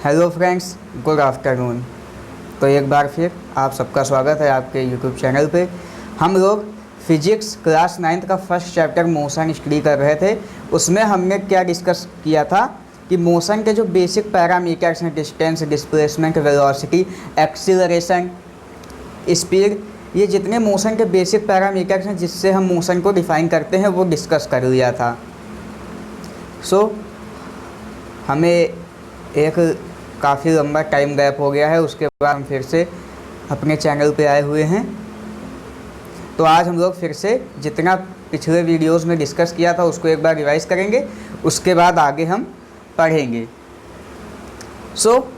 Hello friends, good afternoon. तो एक बार फिर आप सबका स्वागत है आपके यूट्यूब चैनल पे। हम लोग फिजिक्स क्लास 9th का फर्स्ट चैप्टर मोशन स्टडी कर रहे थे। उसमें हमने क्या डिस्कस किया था कि मोशन के जो बेसिक पैरामीटर्स हैं, distance, displacement, velocity, acceleration, speed, ये जितने मोशन के बेसिक पैरामीटर्स हैं जिससे हम मोशन को डिफ़ाइन करते हैं वो डिस्कस कर लिया था। हमें एक काफ़ी लंबा टाइम गैप हो गया है, उसके बाद हम फिर से अपने चैनल पे आए हुए हैं। तो आज हम लोग फिर से जितना पिछले वीडियोस में डिस्कस किया था उसको एक बार रिवाइज करेंगे, उसके बाद आगे हम पढ़ेंगे।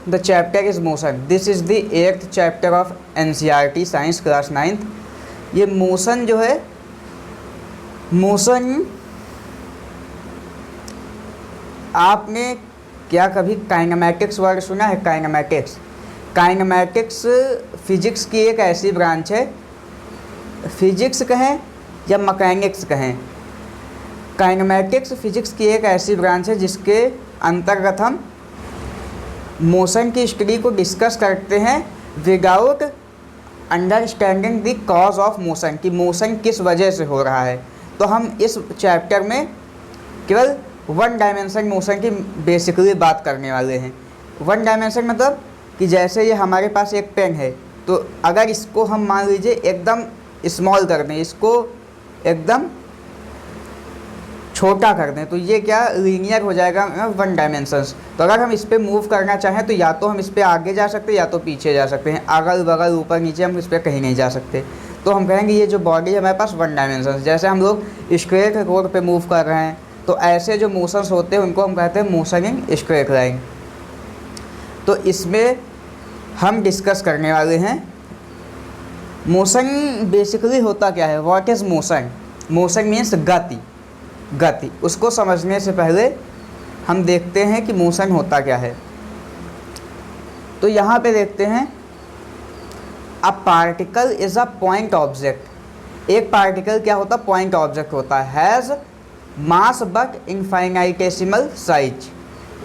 The chapter is motion. This is the 8th chapter of NCERT science class 9th। ये मोशन जो है, मोशन आपने क्या कभी काइनेमैटिक्स वर्ड सुना है? काइनेमैटिक्स फिजिक्स की एक ऐसी ब्रांच है, फिजिक्स कहें या मैकेनिक्स कहें, काइनेमैटिक्स फिजिक्स की एक ऐसी ब्रांच है जिसके अंतर्गत हम मोशन की स्टडी को डिस्कस करते हैं without understanding the cause of motion, कि मोशन किस वजह से हो रहा है। तो हम इस चैप्टर में केवल वन डायमेंशन मोशन की बेसिकली बात करने वाले हैं। वन डायमेंशन मतलब कि जैसे ये हमारे पास एक पेन है, तो अगर इसको हम मान लीजिए एकदम स्मॉल कर दें, इसको एकदम छोटा कर दें, तो ये क्या लीनियर हो जाएगा वन डायमेंशंस। तो अगर हम इस पर मूव करना चाहें तो या तो हम इस पर आगे जा सकते हैं या तो पीछे जा सकते हैं, अगल बगल ऊपर नीचे हम इस पर कहीं नहीं जा सकते। तो हम कहेंगे ये जो बॉडी है हमारे पास वन डायमेंशन। जैसे हम लोग स्ट्रेट रोड पे मूव कर रहे हैं तो ऐसे जो मोशंस होते हैं उनको हम कहते हैं मोशन इन स्ट्रेट लाइन। तो इसमें हम डिस्कस करने वाले हैं मोशन बेसिकली होता क्या है। What is motion? Motion means गति। उसको समझने से पहले हम देखते हैं कि मोशन होता क्या है। तो यहाँ पे देखते हैं, a particle is a point object. एक पार्टिकल क्या होता है? पॉइंट ऑब्जेक्ट होता है। Has mass but infinitesimal size.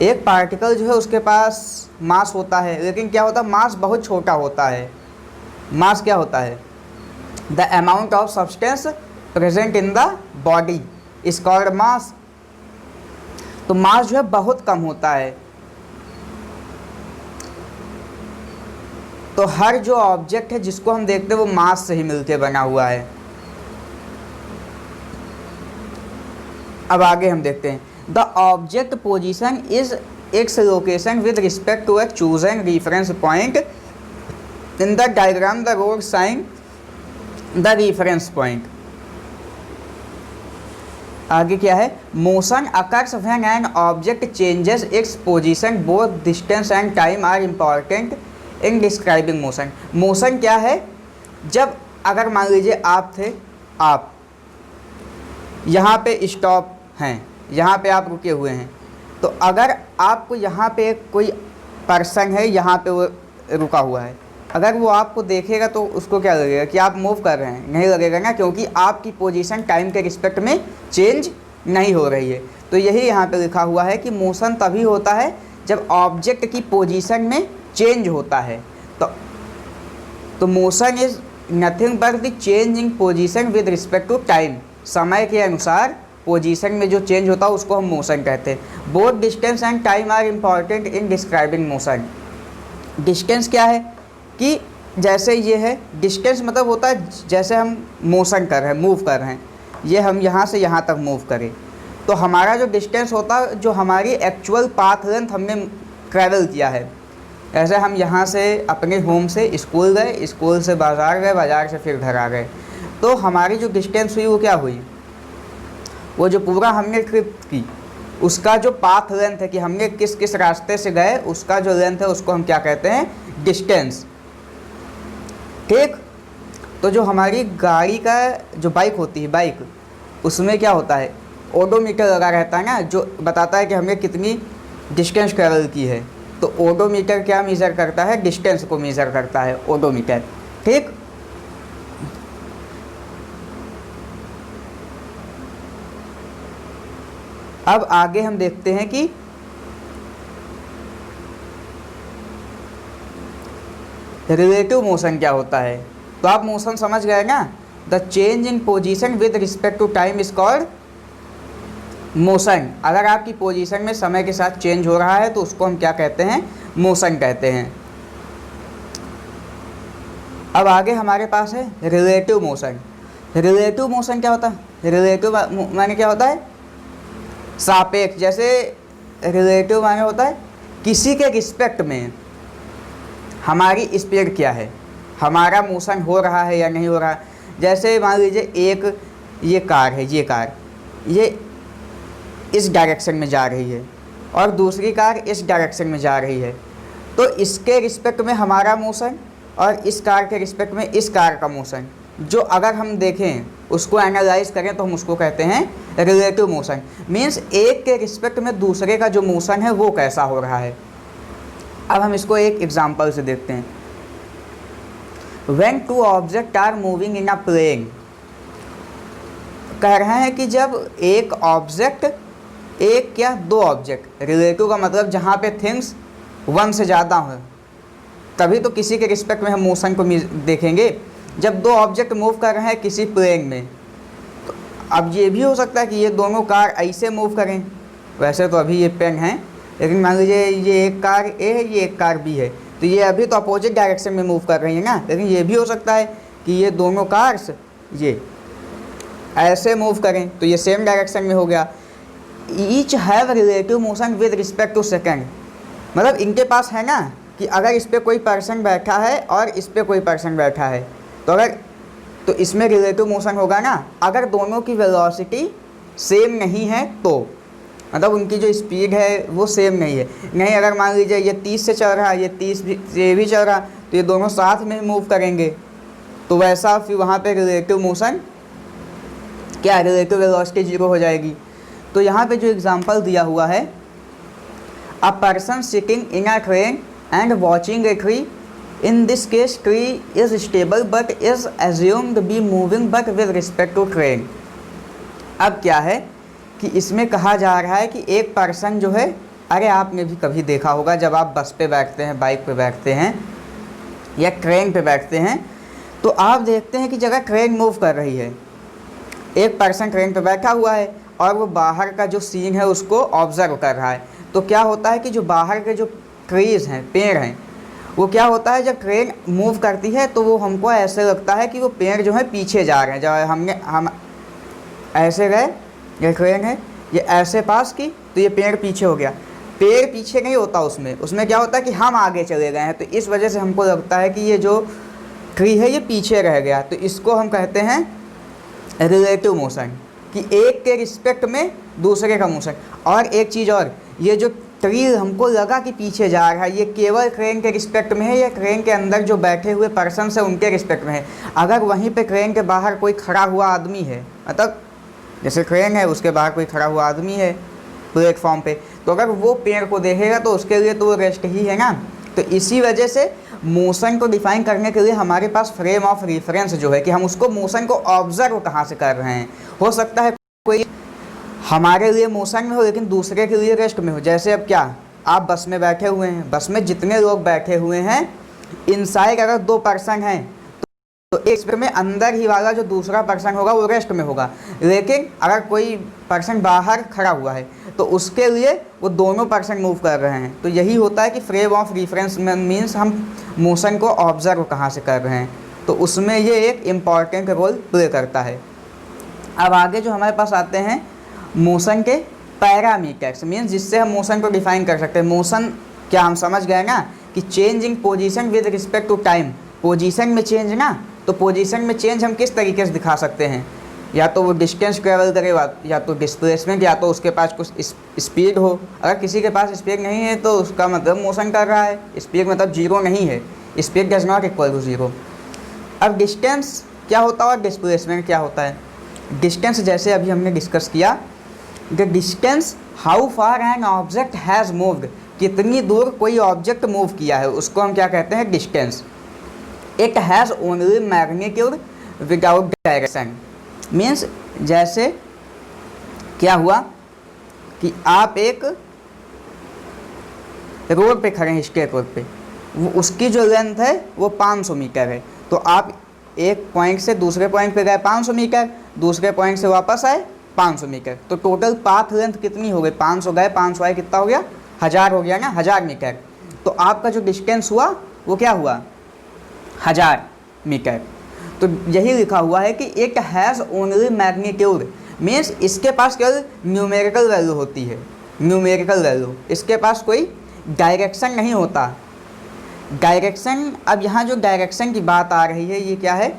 एक पार्टिकल जो है उसके पास मास होता है, लेकिन क्या होता है? मास बहुत छोटा होता है। मास क्या होता है? The amount of substance present in the body is called मास। तो मास जो है बहुत कम होता है। तो हर जो ऑब्जेक्ट है जिसको हम देखते हैं वो मास से ही मिलके बना हुआ है। अब आगे हम देखते हैं, the object position is x location with respect to a chosen reference point in the diagram the road sign the reference point. आगे क्या है? Motion occurs when an object changes its position. Both distance and time are important in describing motion. Motion क्या है? जब अगर मान लीजिए आप यहाँ पे स्टॉप हैं, यहाँ पे आप रुके हुए हैं, तो अगर आपको यहाँ पे कोई पर्सन है, यहाँ पे वो रुका हुआ है, अगर वो आपको देखेगा तो उसको क्या लगेगा कि आप मूव कर रहे हैं? नहीं लगेगा ना, क्योंकि आपकी पोजीशन टाइम के रिस्पेक्ट में चेंज नहीं हो रही है। तो यही यहाँ पे लिखा हुआ है कि मोशन तभी होता है जब ऑब्जेक्ट की पोजीशन में चेंज होता है। तो motion is nothing but the change in position with respect to time. समय के अनुसार पोजीशन में जो चेंज होता है उसको हम मोशन कहते हैं। Both distance and time are important in describing motion. Distance क्या है? कि जैसे ये है, डिस्टेंस मतलब होता है जैसे हम मोशन कर रहे हैं, मूव कर रहे हैं, ये हम यहाँ से यहाँ तक मूव करें, तो हमारा जो डिस्टेंस होता है, जो हमारी एक्चुअल पाथ लेंथ हमने ट्रैवल किया है। ऐसे हम यहाँ से अपने होम से स्कूल गए, स्कूल से बाज़ार गए, बाज़ार से फिर घर आ गए, तो हमारी जो डिस्टेंस हुई वो क्या हुई? वो जो पूरा हमने ट्रिप की उसका जो पाथ लेंथ है, कि हमने किस किस रास्ते से गए, उसका जो लेंथ है उसको हम क्या कहते हैं? डिस्टेंस। ठीक। तो जो हमारी गाड़ी का जो बाइक होती है, बाइक, उसमें क्या होता है? ओडोमीटर लगा रहता है ना, जो बताता है कि हमने कितनी डिस्टेंस ट्रैवल की है। तो ओडोमीटर क्या मेज़र करता है? डिस्टेंस को मेज़र करता है ओडोमीटर। ठीक। अब आगे हम देखते हैं कि रिलेटिव मोशन क्या होता है? तो आप मोशन समझ गए ना। The change in position with respect to time is called motion. अगर आपकी पोजीशन में समय के साथ चेंज हो रहा है तो उसको हम क्या कहते हैं? मोशन कहते हैं। अब आगे हमारे पास है रिलेटिव मोशन। रिलेटिव मोशन क्या होता है? रिलेटिव माने क्या होता है? सापेक्ष। जैसे रिलेटिव माने होता है किसी के रिस्पेक्ट में हमारी स्पीड क्या है, हमारा मोशन हो रहा है या नहीं हो रहा। जैसे मान लीजिए एक ये कार है, ये कार ये इस डायरेक्शन में जा रही है और दूसरी कार इस डायरेक्शन में जा रही है, तो इसके रिस्पेक्ट में हमारा मोशन और इस कार के रिस्पेक्ट में इस कार का मोशन, जो अगर हम देखें उसको एनालाइज करें तो हम उसको कहते हैं रिलेटिव मोशन। मीन्स एक के रिस्पेक्ट में दूसरे का जो मोशन है वो कैसा हो रहा है। अब हम इसको एक एग्जांपल से देखते हैं। When two objects are moving in a plane, कह रहे हैं कि जब एक ऑब्जेक्ट, एक या दो ऑब्जेक्ट, रिलेटिव का मतलब जहाँ पे थिंग्स वन से ज़्यादा हो, तभी तो किसी के रिस्पेक्ट में हम मोशन को देखेंगे। जब दो ऑब्जेक्ट मूव कर रहे हैं किसी प्लेन में, तो अब ये भी हो सकता है कि ये दोनों कार ऐसे मूव करें। वैसे तो अभी ये पेन है, लेकिन मान लीजिए ये एक कार ए है, ये एक कार बी है, तो ये अभी तो अपोजिट डायरेक्शन में मूव कर रही है ना। लेकिन ये भी हो सकता है कि ये दोनों कार्स ये ऐसे मूव करें, तो ये सेम डायरेक्शन में हो गया। Each have relative motion with respect to second. मतलब इनके पास है ना कि अगर इस पर कोई पर्सन बैठा है और इस पर कोई पर्सन बैठा है, तो इसमें रिलेटिव मोशन होगा ना। अगर दोनों की वेलोसिटी सेम नहीं है तो, मतलब उनकी जो स्पीड है वो सेम नहीं है। नहीं, अगर मान लीजिए ये 30 से चल रहा है, ये 30 से भी चल रहा, तो ये दोनों साथ में मूव करेंगे, तो वैसा फिर वहाँ पे रिलेटिव मोशन क्या, रिलेटिव वेलोसिटी 0 हो जाएगी। तो यहाँ पे जो एग्जांपल दिया हुआ है, a person sitting in a train and watching a tree, in this case tree is stable but is assumed be moving but with respect to train. अब क्या है कि इसमें कहा जा रहा है कि एक पर्सन जो है, अरे आपने भी कभी देखा होगा जब आप बस पे बैठते हैं, बाइक पे बैठते हैं या ट्रेन पे बैठते हैं, तो आप देखते हैं कि जगह ट्रेन मूव कर रही है, एक पर्सन ट्रेन पे बैठा हुआ है और वो बाहर का जो सीन है उसको ऑब्जर्व कर रहा है। तो क्या होता है कि जो बाहर के जो ट्रीज हैं, पेड़ हैं, वो क्या होता है जब ट्रेन मूव करती है तो वो हमको ऐसे लगता है कि वो पेड़ जो है पीछे जा रहे हैं। जब हम ऐसे गए, ये ट्रेन है, ये ऐसे पास की, तो ये पेड़ पीछे हो गया। पेड़ पीछे नहीं होता, उसमें क्या होता है कि हम आगे चले गए हैं, तो इस वजह से हमको लगता है कि ये जो ट्री है ये पीछे रह गया। तो इसको हम कहते हैं रिलेटिव मोशन, कि एक के रिस्पेक्ट में दूसरे का मोशन। और एक चीज़ और, ये जो ट्री हमको लगा कि पीछे जा रहा है, ये केवल ट्रेन के रिस्पेक्ट में है या ट्रेन के अंदर जो बैठे हुए पर्सन है उनके रिस्पेक्ट में है। अगर वहीं पे ट्रेन के बाहर कोई खड़ा हुआ आदमी है, मतलब जैसे ट्रेन है उसके बाहर कोई खड़ा हुआ आदमी है प्लेटफॉर्म पे, तो अगर वो पेड़ को देखेगा तो उसके लिए तो वो रेस्ट ही है ना। तो इसी वजह से मोशन को डिफाइन करने के लिए हमारे पास फ्रेम ऑफ रेफरेंस जो है, कि हम उसको मोशन को ऑब्जर्व कहाँ से कर रहे हैं। हो सकता है कोई हमारे लिए मोशन में हो लेकिन दूसरे के लिए रेस्ट में हो। जैसे अब क्या, आप बस में बैठे हुए हैं, बस में जितने लोग बैठे हुए हैं, इनसाइड अगर 2 पर्सन हैं तो एक में अंदर ही वाला जो दूसरा पर्सन होगा वो रेस्ट में होगा। लेकिन अगर कोई पर्सन बाहर खड़ा हुआ है तो उसके लिए वो दोनों पर्सन मूव कर रहे हैं। तो यही होता है कि फ्रेम ऑफ रेफरेंस मीन्स हम मोशन को ऑब्जर्व कहाँ से कर रहे हैं, तो उसमें ये एक इम्पॉर्टेंट रोल प्ले करता है। अब आगे जो हमारे पास आते हैं मोशन के पैरामीटर्स, मीन्स जिससे हम मोशन को डिफाइन कर सकते हैं। मोशन क्या हम समझ गए ना कि changing position with respect to time, position में चेंज ना, तो पोजीशन में चेंज हम किस तरीके से दिखा सकते हैं, या तो वो डिस्टेंस ट्रेवल करे, या तो डिस्प्लेसमेंट, या तो उसके पास कुछ स्पीड हो। अगर किसी के पास स्पीड नहीं है तो उसका मतलब मोशन कर रहा है, स्पीड मतलब 0 नहीं है, speed does not equal to 0। अब डिस्टेंस क्या होता है और डिस्प्लेसमेंट क्या होता है। डिस्टेंस जैसे अभी हमने डिस्कस किया, the distance how far an object has moved, कितनी दूर कोई ऑब्जेक्ट मूव किया है, उसको हम क्या कहते हैं, distance. It has only magnitude without direction, means जैसे क्या हुआ कि आप एक रोड पे खड़े हैं, स्ट्रेट रोड पे, वो उसकी जो लेंथ है वो 500 मीटर है। तो आप एक पॉइंट से दूसरे पॉइंट पे गए 500 मीटर, दूसरे पॉइंट से वापस आए 500 मीटर, तो टोटल पाथ लेंथ कितनी हो गई? 500 गए 500 आए, कितना हो गया? 1000 हो गया ना, 1000 मीटर। तो आपका जो डिस्टेंस हुआ वो क्या हुआ? 1000 मीटर। तो यही लिखा हुआ है कि it has only magnitude, means इसके पास केवल न्यूमेरिकल वैल्यू होती है, न्यूमेरिकल वैल्यू, इसके पास कोई डायरेक्शन नहीं होता। डायरेक्शन, अब यहाँ जो डायरेक्शन की बात आ रही है ये क्या है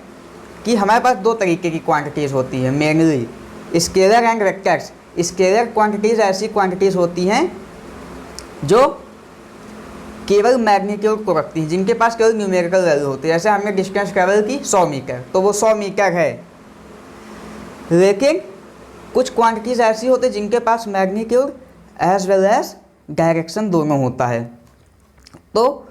कि हमारे पास दो तरीके की क्वांटिटीज़ होती है mainly, scalar and vectors. Scalar quantities ऐसी क्वांटिटीज़ होती हैं जो केवल मैग्नीट्यूड को रखती हैं, जिनके पास केवल न्यूमेरिकल वैल्यू होती है। जैसे हमने डिस्टेंस ट्रेवल की 100 मीटर, तो वो 100 मीटर है। लेकिन कुछ क्वांटिटीज़ ऐसी होती हैं जिनके पास magnitude as well as direction दोनों होता है, तो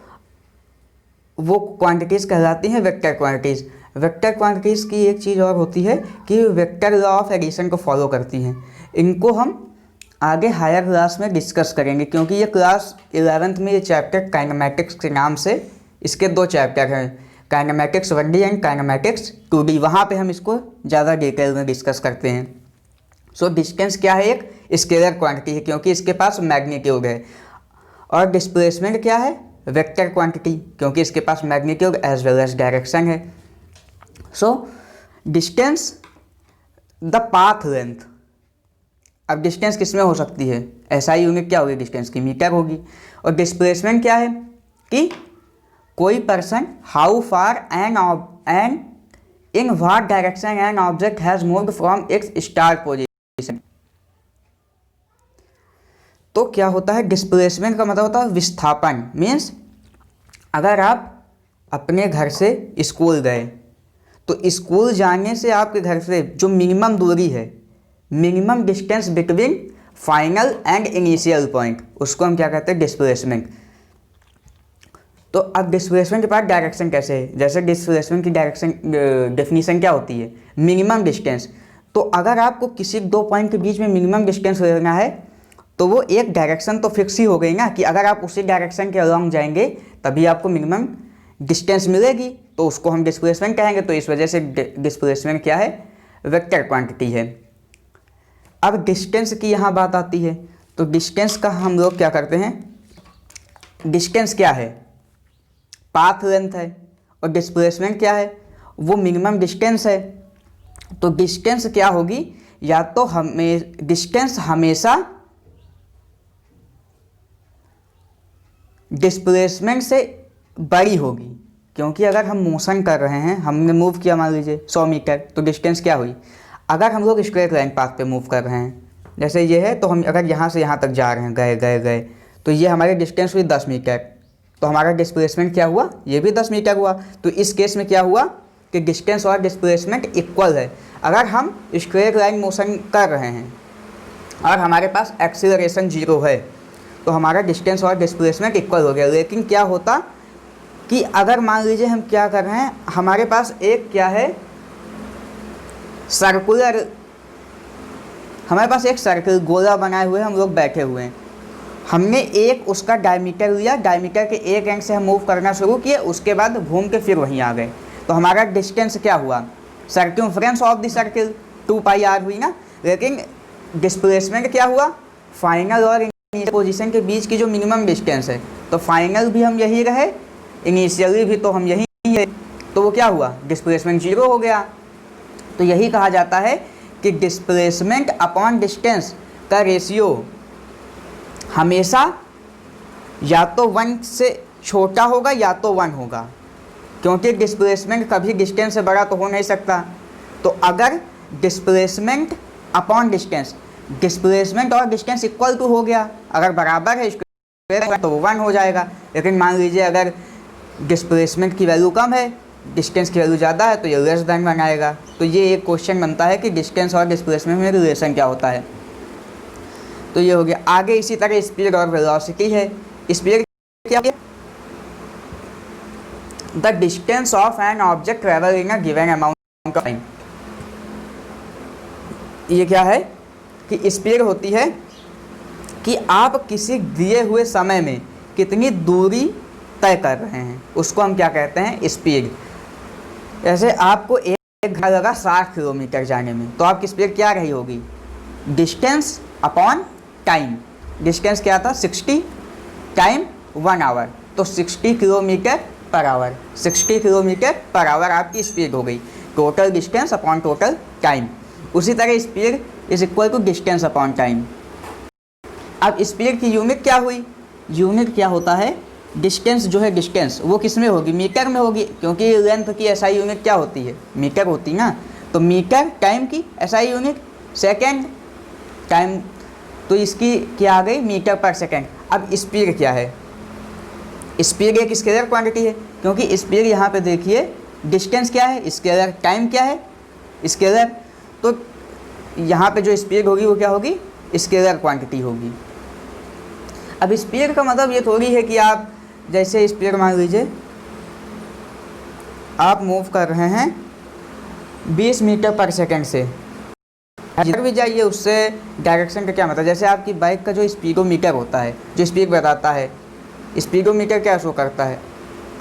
वो क्वांटिटीज़ कहलाती हैं वेक्टर क्वांटिटीज़। वेक्टर क्वांटिटीज़ की एक चीज़ और होती है कि वेक्टर लॉ ऑफ एडिशन को फॉलो करती हैं। इनको हम आगे हायर क्लास में डिस्कस करेंगे, क्योंकि ये क्लास 11th में ये चैप्टर काइनेमेटिक्स के नाम से, इसके दो चैप्टर हैं, kinematics 1D and kinematics 2D, वहाँ पे हम इसको ज़्यादा डिटेल में डिस्कस करते हैं। सो डिस्टेंस क्या है? एक स्केलर क्वांटिटी है क्योंकि इसके पास मैग्नीट्यूड है। और डिस्प्लेसमेंट क्या है? वेक्टर क्वांटिटी, क्योंकि इसके पास magnitude as well as direction है। So distance, the path length. अब डिस्टेंस किस में हो सकती है? एसआई यूनिट क्या होगी डिस्टेंस की? मीटर होगी। और डिस्प्लेसमेंट क्या है कि कोई person how far and in what direction an object has moved from its start position. तो क्या होता है? डिस्प्लेसमेंट का मतलब होता है विस्थापन। मीन्स अगर आप अपने घर से स्कूल गए, तो स्कूल जाने से आपके घर से जो मिनिमम दूरी है, minimum distance between final and initial point, उसको हम क्या कहते हैं? डिस्प्लेसमेंट। तो अब डिस्प्लेसमेंट के बाद डायरेक्शन कैसे है? जैसे डिस्प्लेसमेंट की डायरेक्शन डेफिनेशन क्या होती है? Minimum distance. तो अगर आपको किसी दो पॉइंट के बीच में मिनिमम डिस्टेंस लेना है, तो वो एक डायरेक्शन तो फिक्स ही हो गई ना, कि अगर आप उसी डायरेक्शन के अलॉन्ग जाएंगे तभी आपको मिनिमम डिस्टेंस मिलेगी, तो उसको हम डिस्प्लेसमेंट कहेंगे। तो इस वजह से डिस्प्लेसमेंट क्या है? वेक्टर क्वांटिटी है। अब डिस्टेंस की यहाँ बात आती है, तो डिस्टेंस का हम लोग क्या करते हैं? डिस्टेंस क्या है? पाथ लेंथ है। और डिस्प्लेसमेंट क्या है? वो मिनिमम डिस्टेंस है। तो डिस्टेंस क्या होगी? या तो हमें डिस्टेंस हमेशा डिस्प्लेसमेंट से बड़ी होगी, क्योंकि अगर हम मोशन कर रहे हैं, हमने मूव किया मान लीजिए 100 मीटर, तो डिस्टेंस क्या हुई? अगर हम लोग स्ट्रेट लाइन पाथ पे मूव कर रहे हैं, जैसे ये है, तो हम अगर यहाँ से यहाँ तक जा रहे हैं, गए गए गए, तो ये हमारी डिस्टेंस हुई 10 मीटर, तो हमारा डिस्प्लेसमेंट क्या हुआ? ये भी 10 मीटर हुआ। तो इस केस में क्या हुआ कि डिस्टेंस और डिस्प्लेसमेंट इक्वल है। अगर हम स्ट्रेट लाइन मोशन कर रहे हैं और हमारे पास एक्सीलरेशन 0 है, तो हमारा डिस्टेंस और डिस्प्लेसमेंट इक्वल हो गया। लेकिन क्या होता कि अगर मान लीजिए हम क्या कर रहे हैं, हमारे पास एक क्या है? सर्कुलर, हमारे पास एक सर्कल गोला बनाए हुए हम लोग बैठे हुए हैं, हमने एक उसका डायमीटर लिया, डायमीटर के एक एंड से हम मूव करना शुरू किए, उसके बाद घूम के फिर वहीं आ गए, तो हमारा डिस्टेंस क्या हुआ? Circumference of the circle 2πr हुई ना। लेकिन डिस्प्लेसमेंट क्या हुआ? फाइनल और इनिशियल पोजीशन के बीच की जो मिनिमम डिस्टेंस है, तो फाइनल भी हम यही रहे, इनिशियली भी तो हम यही है, तो वो क्या हुआ? डिस्प्लेसमेंट 0 हो गया। तो यही कहा जाता है कि डिस्प्लेसमेंट अपॉन डिस्टेंस का रेशियो हमेशा या तो 1 से छोटा होगा या तो 1 होगा, क्योंकि डिस्प्लेसमेंट कभी डिस्टेंस से बड़ा तो हो नहीं सकता। तो अगर डिस्प्लेसमेंट अपॉन डिस्टेंस, डिस्प्लेसमेंट और डिस्टेंस इक्वल टू हो गया, अगर बराबर है तो 1 हो जाएगा। लेकिन मान लीजिए अगर डिस्प्लेसमेंट की वैल्यू कम है, डिस्टेंस की वैल्यू ज़्यादा है, तो ये लेस देन बनाएगा। तो ये एक क्वेश्चन बनता है कि डिस्टेंस और डिस्प्लेसमेंट में रिलेशन क्या होता है। तो ये हो गया। आगे इसी तरह स्पीड और वेलोसिटी है। स्पीड क्या है? The distance of an object travel in a given amount of time. ये क्या है कि स्पीड होती है कि आप किसी दिए हुए समय में कितनी दूरी तय कर रहे हैं उसको हम क्या कहते हैं, स्पीड। जैसे आपको एक घंटा लगा 60 किलोमीटर जाने में, तो आपकी स्पीड क्या रही होगी, डिस्टेंस अपॉन टाइम। डिस्टेंस क्या था 60, टाइम 1 आवर, तो 60 kilometre per hour, 60 kilometre per hour आपकी स्पीड हो गई। Total distance upon total time. उसी तरह speed is equal to distance upon time. अब स्पीड की यूनिट क्या हुई, यूनिट क्या होता है, डिस्टेंस जो है डिस्टेंस वो किस में होगी, मीटर में होगी, क्योंकि लेंथ की एसआई यूनिट क्या होती है, मीटर होती ना। तो मीटर टाइम की एसआई यूनिट, सेकेंड टाइम, तो इसकी क्या आ गई, मीटर पर सेकेंड। अब स्पीड क्या है, स्पीड एक स्केलर क्वांटिटी है, क्योंकि स्पीड यहाँ पे देखिए डिस्टेंस क्या है स्केलर, टाइम क्या है स्केलर, तो यहाँ पे जो स्पीड होगी वो क्या होगी, स्केलर क्वांटिटी होगी। अब स्पीड का मतलब ये थोड़ी है कि आप जैसे स्पीड मान लीजिए आप मूव कर रहे हैं 20 मीटर पर सेकंड से, जिधर भी जाइए उससे डायरेक्शन का क्या मतलब, जैसे आपकी बाइक का जो स्पीडोमीटर होता है जो स्पीड बताता है, स्पीडोमीटर क्या शो करता है,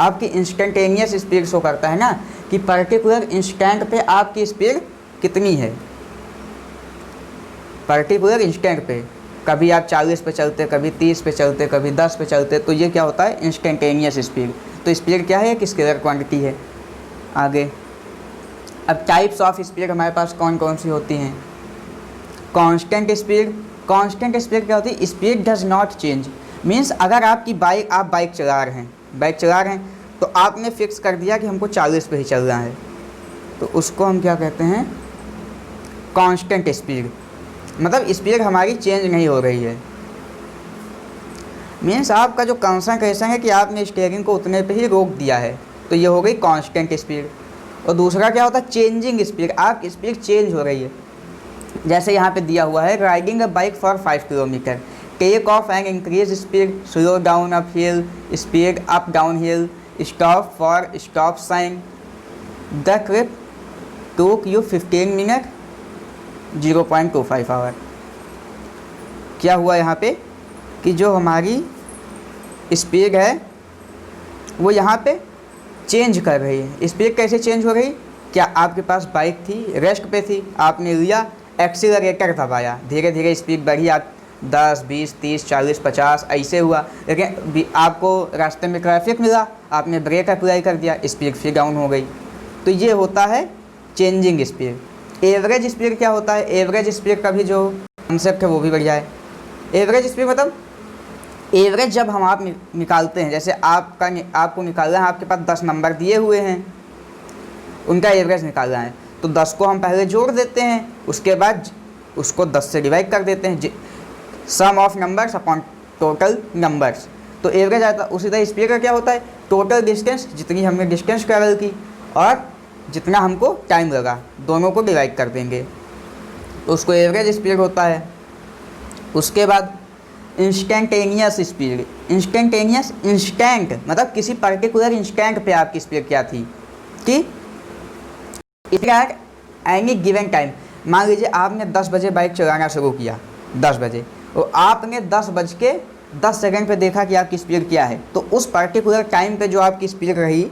आपकी इंस्टेंटेनियस स्पीड शो करता है ना, कि पर्टिकुलर इंस्टेंट पे आपकी स्पीड कितनी है, पर्टिकुलर इंस्टेंट पे, कभी आप 40 पे चलते, कभी 30 पे चलते, कभी 10 पे चलते, तो ये क्या होता है इंस्टेंटेनियस स्पीड। तो स्पीड क्या है, एक स्केलर क्वांटिटी है। आगे अब टाइप्स ऑफ स्पीड हमारे पास कौन कौन सी होती हैं, कांस्टेंट स्पीड। कांस्टेंट स्पीड क्या होती है, speed does not change, means अगर आपकी बाइक, आप बाइक चला रहे हैं तो आपने फिक्स कर दिया कि हमको 40 पे ही चलना है, तो उसको हम क्या कहते हैं, कांस्टेंट स्पीड। मतलब स्पीड हमारी चेंज नहीं हो रही है, मीन्स आपका जो कंसंट्रेशन है कि आपने स्टीयरिंग को उतने पे ही रोक दिया है, तो ये हो गई कांस्टेंट स्पीड। और दूसरा क्या होता है, चेंजिंग स्पीड, आप स्पीड चेंज हो रही है। जैसे यहाँ पे दिया हुआ है, riding a bike for 5 kilometre, take off and increase speed, slow down up hill, speed up down hill, stop for stop sign, the trip took you 15 minute 0.25 hour. क्या हुआ यहाँ पे कि जो हमारी स्पीड है वो यहाँ पे चेंज कर रही है। स्पीड कैसे चेंज हो रही, क्या आपके पास बाइक थी, रेस्ट पे थी, आपने लिया, एक्सीलरेटर दबाया, धीरे धीरे स्पीड बढ़ी, आप 10, 20, 30, 40, 50 ऐसे हुआ, लेकिन आपको रास्ते में ट्रैफिक मिला, आपने ब्रेक अप्लाई कर दिया, स्पीड फिर डाउन हो गई। तो ये होता है चेंजिंग स्पीड। एवरेज स्पीड क्या होता है, एवरेज स्पीड का भी जो कॉन्सेप्ट है वो भी बढ़िया है। एवरेज स्पीड मतलब एवरेज जब हम आप निकालते हैं, जैसे आपको निकालना है, आपके पास 10 नंबर दिए हुए हैं, उनका एवरेज निकालना है, तो 10 को हम पहले जोड़ देते हैं, उसके बाद उसको 10 से डिवाइड कर देते हैं, sum of numbers upon total numbers, तो एवरेज आता है। उसी तरह स्पीड का क्या होता है, टोटल डिस्टेंस, जितनी हमने डिस्टेंस ट्रैवल की और जितना हमको टाइम लगा, दोनों को डिवाइड कर देंगे, तो उसको एवरेज स्पीड होता है। उसके बाद इंस्टेंटेनियस स्पीड। इंस्टेंटेनियस, इंस्टेंट मतलब किसी पर्टिकुलर इंस्टेंट पे आपकी स्पीड क्या थी, कि एट एनी गिवन टाइम। मान लीजिए आपने 10 बजे बाइक चलाना शुरू किया, 10 बजे, और आपने 10:10 पे देखा कि आपकी स्पीड क्या है, तो उस पर्टिकुलर टाइम पे जो आपकी स्पीड रही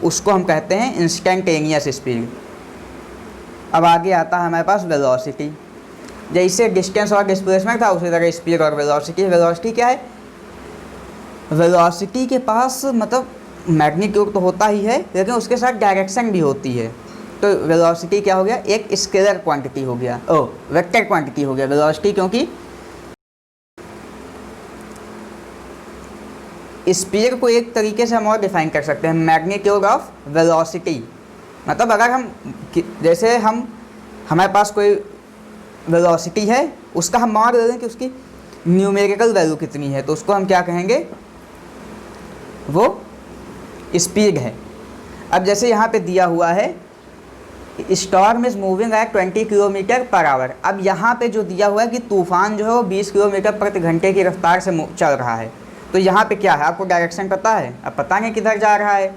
उसको हम कहते हैं इंस्टेंटेनियस स्पीड। अब आगे आता है हमारे पास वेलोसिटी। जैसे डिस्टेंस और डिस्प्लेसमेंट था, उसी तरह स्पीड और वेलोसिटी। वेलोसिटी क्या है, वेलोसिटी के पास मतलब मैग्नीट्यूड तो होता ही है, लेकिन उसके साथ डायरेक्शन भी होती है। तो वेलोसिटी क्या हो गया, एक स्केलर क्वांटिटी हो गया, वेक्टर क्वांटिटी हो गया वेलोसिटी, क्योंकि स्पीड को एक तरीके से हम और डिफाइन कर सकते हैं, मैग्नीट्यूड ऑफ वेलोसिटी। मतलब अगर हम जैसे हमारे पास कोई वेलोसिटी है, उसका हम मान लें कि उसकी न्यूमेरिकल वैल्यू कितनी है, तो उसको हम क्या कहेंगे, वो स्पीड है। अब जैसे यहाँ पे दिया हुआ है storm is moving at 20 kilometre per our. अब यहाँ पे जो दिया हुआ है कि तूफान जो है वो 20 किलोमीटर प्रति घंटे की रफ्तार से चल रहा है, तो यहाँ पे क्या है, आपको डायरेक्शन पता है, अब पता नहीं किधर जा रहा है।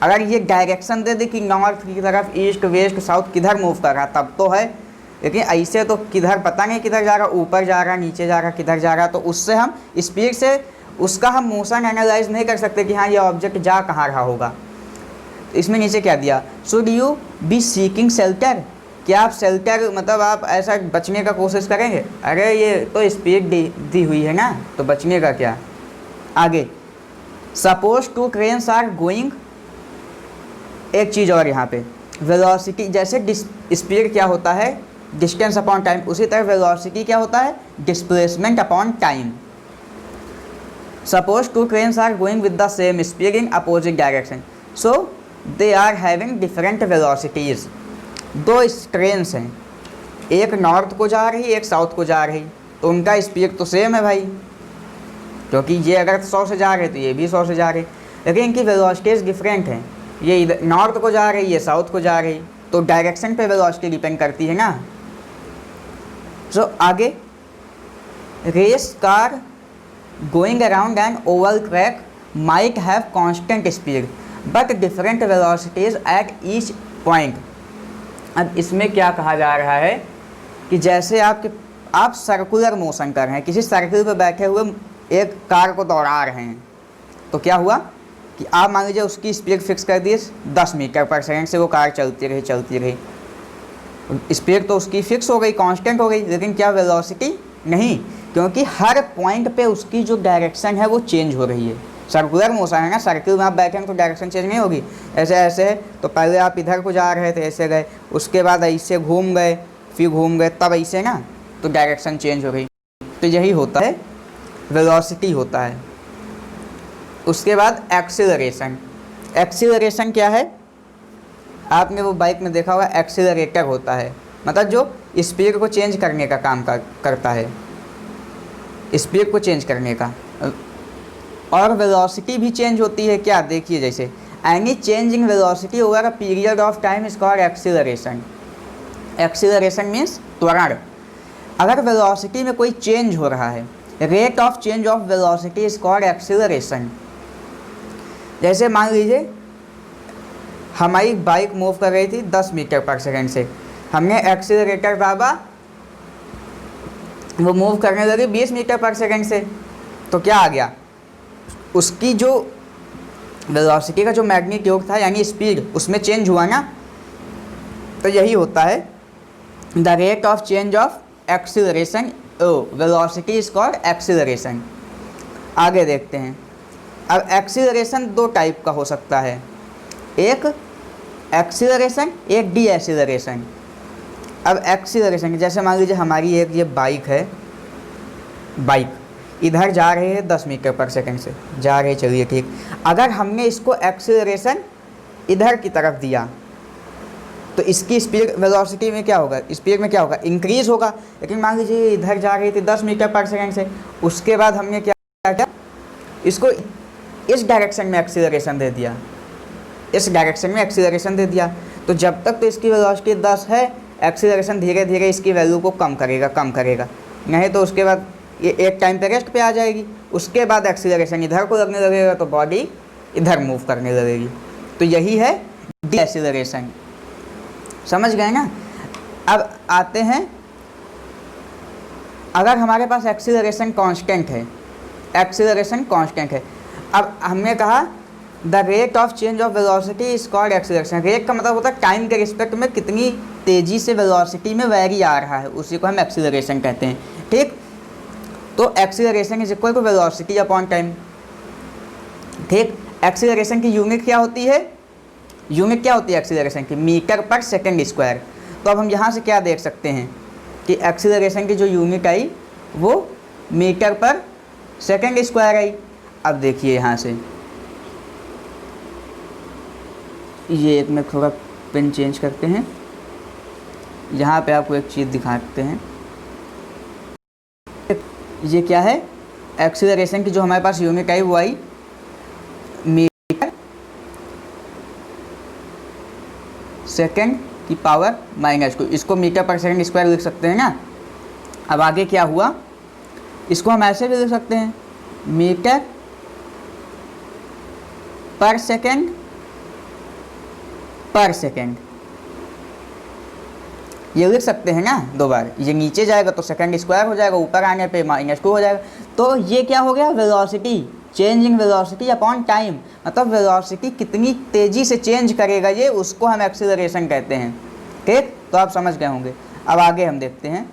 अगर ये डायरेक्शन दे दे कि नॉर्थ की तरफ, ईस्ट, वेस्ट, साउथ किधर मूव कर रहा है तब तो है, लेकिन ऐसे तो किधर पता नहीं किधर जा रहा, ऊपर जा रहा, नीचे जा रहा, किधर जा रहा, तो उससे हम स्पीड से उसका हम मोशन एनालाइज नहीं कर सकते कि हाँ ये ऑब्जेक्ट जा कहाँ रहा होगा। तो इसमें नीचे क्या दिया, should you be seeking shelter, क्या आप शेल्टर मतलब आप ऐसा बचने का कोशिश करेंगे, अरे ये तो स्पीड दी हुई है ना, तो बचने का क्या। आगे, suppose two trains are going, एक चीज़ और यहाँ पे, वेलोसिटी जैसे स्पीड क्या होता है डिस्टेंस अपॉन टाइम, उसी तरह वेलोसिटी क्या होता है displacement upon time. Suppose two trains are going with the same speed in opposite direction, so they are having different velocities. दो ट्रेन्स हैं, एक नॉर्थ को जा रही एक साउथ को जा रही, तो उनका स्पीड तो सेम है भाई, क्योंकि ये अगर 100 से जा रहे तो ये भी 100 से जा रहे, लेकिन इनकी वेलोसिटीज़ डिफरेंट हैं। ये इधर नॉर्थ को जा रही, ये साउथ को जा रही, तो डायरेक्शन पे वेलोसिटी डिपेंड करती है ना। सो आगे, race car going around an oval track might have constant speed but different velocities at each point. अब इसमें क्या कहा जा रहा है कि जैसे आप सर्कुलर मोशन कर रहे हैं, किसी सर्किल पर बैठे हुए एक कार को दौड़ा रहे हैं, तो क्या हुआ कि आप मान लीजिए उसकी स्पीड फिक्स कर दिए 10 मीटर पर सेकेंड से, वो कार चलती रही, स्पीड तो उसकी फिक्स हो गई, कांस्टेंट हो गई, लेकिन क्या वेलोसिटी नहीं, क्योंकि हर पॉइंट पे उसकी जो डायरेक्शन है वो चेंज हो रही है। सर्कुलर मोशन है ना, सर्किल में आप बैठेंगे तो डायरेक्शन चेंज नहीं होगी, ऐसे ऐसे तो पहले आप इधर को जा रहे थे ऐसे गए, उसके बाद ऐसे घूम गए, फिर घूम गए, तब ऐसे ना, तो डायरेक्शन चेंज हो गई। तो यही होता है, वेलोसिटी होता है। उसके बाद एक्सीलरेशन। एक्सीलरेशन क्या है, आपने वो बाइक में देखा होगा, एक्सीलरेटर होता है, मतलब जो स्पीड को चेंज करने का काम करता है, स्पीड को चेंज करने का। और वेलोसिटी भी चेंज होती है क्या, देखिए जैसे any change in velocity over a period of time is called acceleration. Acceleration means त्वरण। अगर वेलोसिटी में कोई चेंज हो रहा है, rate of change of velocity is called acceleration. जैसे मान लीजिए हमारी बाइक मूव कर रही थी 10 मीटर पर सेकेंड से, हमने एक्सीलरेटर दाबा, वो मूव करने लगी 20 मीटर पर सेकेंड से, तो क्या आ गया, उसकी जो वेलोसिटी का जो मैग्नीट्यूड था यानी स्पीड, उसमें चेंज हुआ ना। तो यही होता है the rate of change of acceleration, velocity is called acceleration. आगे देखते हैं। अब एक्सीलरेशन दो टाइप का हो सकता है, एक एक्सीलरेशन, एक डी एक्सीलरेशन। अब एक्सीलरेशन जैसे मान लीजिए हमारी एक ये बाइक है, बाइक इधर जा रहे हैं 10 मीटर पर सेकंड से जा रहे, चलिए ठीक। अगर हमने इसको एक्सीलरेशन इधर की तरफ दिया तो इसकी स्पीड वेलोसिटी में क्या होगा, स्पीड में क्या होगा, इंक्रीज़ होगा। लेकिन मान लीजिए इधर जा रही थी 10 मीटर पर सेकंड से, उसके बाद हमने क्या किया, इसको इस डायरेक्शन में एक्सीलरेशन दे दिया, इस डायरेक्शन में एक्सीलरेशन दे दिया, तो जब तक तो इसकी वेलोसिटी 10 है, एक्सीलरेशन धीरे धीरे इसकी वैल्यू को कम करेगा, नहीं तो उसके बाद ये एक टाइम पे रेस्ट पे आ जाएगी। उसके बाद एक्सीलरेशन इधर को लगने लगेगा तो बॉडी इधर मूव करने लगेगी। तो यही है डी एक्सीलरेशन, समझ गए ना। अब आते हैं, अगर हमारे पास एक्सीलरेशन कांस्टेंट है, एक्सीलरेशन कांस्टेंट है, अब हमने कहा the rate of change of velocity is called acceleration. Rate का मतलब होता है टाइम के रिस्पेक्ट में कितनी तेज़ी से वेलोसिटी में वेरी आ रहा है, उसी को हम एक्सीलरेशन कहते हैं, ठीक। तो acceleration is equal to velocity upon time, ठीक। एक्सीलरेशन की यूनिट क्या होती है, यूनिट क्या होती है एक्सीलरेशन की, मीटर पर सेकंड स्क्वायर। तो अब हम यहाँ से क्या देख सकते हैं कि एक्सीलरेशन की जो यूनिट आई वो मीटर पर सेकंड स्क्वायर आई। अब देखिए यहाँ से, ये एक में थोड़ा पेन चेंज करते हैं, यहाँ पे आपको एक चीज़ दिखाते हैं। ये क्या है, एक्सीलरेशन की जो हमारे पास यूनिट आई वो आई मीटर सेकंड की पावर -2, इसको मीटर पर सेकंड स्क्वायर लिख सकते हैं ना। अब आगे क्या हुआ, इसको हम ऐसे भी लिख सकते हैं, मीटर पर सेकंड, ये लिख सकते हैं ना 2 बार, ये नीचे जाएगा तो सेकंड स्क्वायर हो जाएगा, ऊपर आने पे -2 हो जाएगा। तो ये क्या हो गया, velocity, change in velocity upon time, मतलब वेलोसिटी कितनी तेज़ी से चेंज करेगा ये, उसको हम एक्सीलरेशन कहते हैं। ठीक, तो आप समझ गए होंगे। अब आगे हम देखते हैं,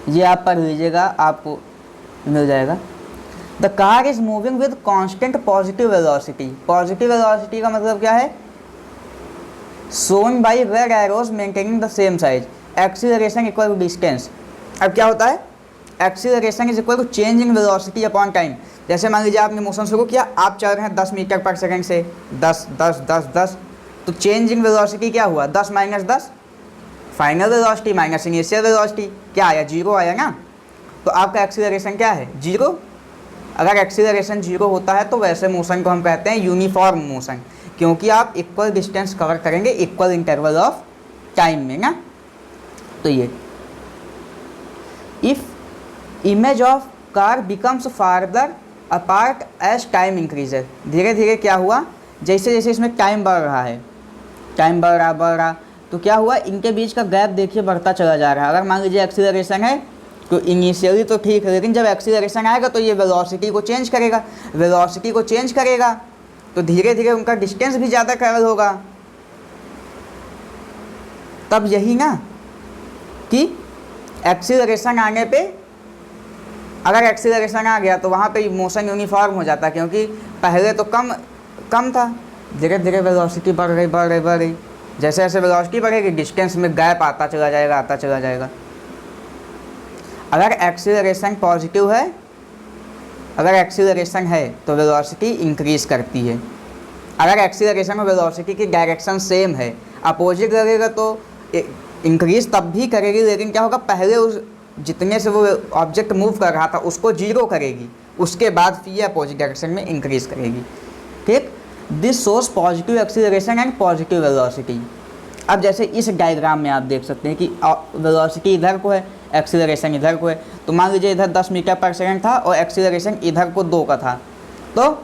ये आप पढ़ लीजिएगा, आपको मिल जाएगा। The car is moving with constant positive velocity. Positive velocity का मतलब क्या है, shown by red arrows maintaining the same size, acceleration equal to distance. अब क्या होता है, acceleration is equal to change in velocity upon time. जैसे मान लीजिए आपने मोशन शुरू किया, आप चल रहे हैं 10 मीटर पर सेकंड से, 10 10 10 10, तो चेंज इन वेलोसिटी क्या हुआ, 10 - 10, final velocity minus initial velocity, क्या आया, 0 आया ना। तो आपका एक्सीलरेशन क्या है, 0। अगर एक्सीलरेशन 0 होता है तो वैसे मोशन को हम कहते हैं यूनिफॉर्म मोशन, क्योंकि आप इक्वल डिस्टेंस कवर करेंगे इक्वल इंटरवल ऑफ टाइम में ना। तो ये if image of car becomes farther apart as time increases, धीरे धीरे क्या हुआ, जैसे जैसे इसमें टाइम बढ़ रहा है, टाइम बढ़ रहा, तो क्या हुआ, इनके बीच का गैप देखिए बढ़ता चला जा रहा है। अगर मान लीजिए एक्सीलरेशन है तो इनिशियली तो ठीक है, लेकिन जब एक्सीलरेशन आएगा तो ये वेलोसिटी को चेंज करेगा, वेलोसिटी को चेंज करेगा तो धीरे धीरे उनका डिस्टेंस भी ज़्यादा ट्रैवल होगा। तब यही ना कि एक्सीलरेशन आने पे, अगर एक्सीलरेशन आ गया तो वहाँ पे मोशन यूनिफॉर्म हो जाता, क्योंकि पहले तो कम था, धीरे धीरे वेलोसिटी बढ़ रही, जैसे जैसे वेलोसिटी बढ़ेगी डिस्टेंस में गैप आता चला जाएगा। अगर एक्सीलरेशन पॉजिटिव है, अगर एक्सीलरेशन है तो वेलोसिटी इंक्रीज करती है। अगर एक्सीलरेशन और वेलोसिटी की डायरेक्शन सेम है, अपोजिट लगेगा तो इंक्रीज तब भी करेगी, लेकिन क्या होगा, पहले उस जितने से वो ऑब्जेक्ट मूव कर रहा था उसको 0 करेगी, उसके बाद फिर ये अपोजिट डायरेक्शन में इंक्रीज करेगी। ठीक, this shows positive acceleration and positive velocity. अब जैसे इस डायग्राम में आप देख सकते हैं कि वेलोसिटी इधर को है, एक्सीलरेशन इधर को है। तो मान लीजिए इधर 10 मीटर पर सेकंड था और एक्सीलरेशन इधर को 2 का था, तो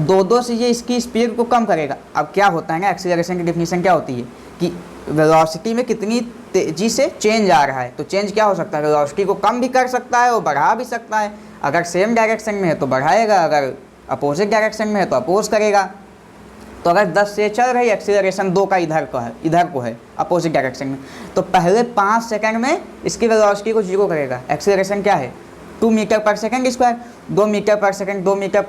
2 से ये इसकी स्पीड को कम करेगा। अब क्या होता है ना, एक्सीलरेशन की डिफिनीशन क्या होती है कि वेलोसिटी में कितनी तेज़ी से चेंज आ रहा है। तो चेंज क्या हो सकता है, वेलोसिटी को कम भी कर सकता है और बढ़ा भी सकता है। अगर सेम डायरेक्शन में है तो बढ़ाएगा, अगर अपोजिट डायरेक्शन में है तो अपोज करेगा। तो अगर 10 से चल रही एक्सीलरेशन 2 का इधर को है अपोजिट डायरेक्शन में, तो पहले 5 सेकंड में इसकी वेलोसिटी को 0 करेगा। एक्सीलरेशन क्या है, 2 मीटर पर सेकंड स्क्वायर, 2 मीटर पर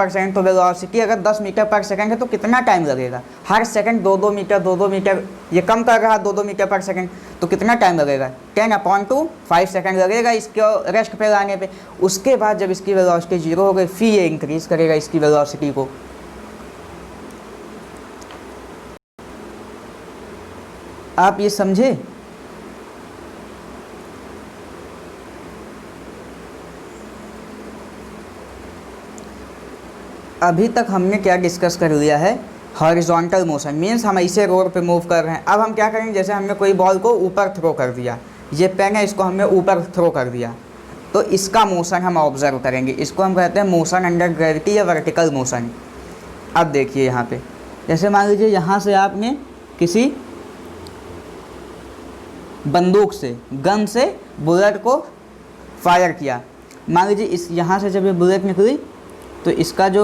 सेकंड। तो वेलोसिटी अगर 10 मीटर पर सेकंड है तो कितना टाइम लगेगा, हर सेकंड 2-2 मीटर, ये कम कर रहा 2-2 मीटर पर सेकंड, तो कितना टाइम लगेगा, 10/2 5 सेकंड लगेगा इसको रेस्ट पे लाने पे। उसके बाद जब इसकी वेलोसिटी 0 हो गई फिर ये इंक्रीज करेगा इसकी वेलोसिटी को। आप ये समझे। अभी तक हमने क्या डिस्कस कर लिया है, हॉरिजॉन्टल मोशन मीन्स हम ऐसे रोड पे मूव कर रहे हैं। अब हम क्या करेंगे, जैसे हमने कोई बॉल को ऊपर थ्रो कर दिया, ये पेन है इसको हमने ऊपर थ्रो कर दिया, तो इसका मोशन हम ऑब्जर्व करेंगे। इसको हम कहते हैं मोशन अंडर ग्रेविटी या वर्टिकल मोशन। अब देखिए यहाँ पे, जैसे मान लीजिए यहाँ से आपने किसी बंदूक से, गन से बुलेट को फायर किया। मान लीजिए इस यहाँ से जब ये बुलेट निकली तो इसका जो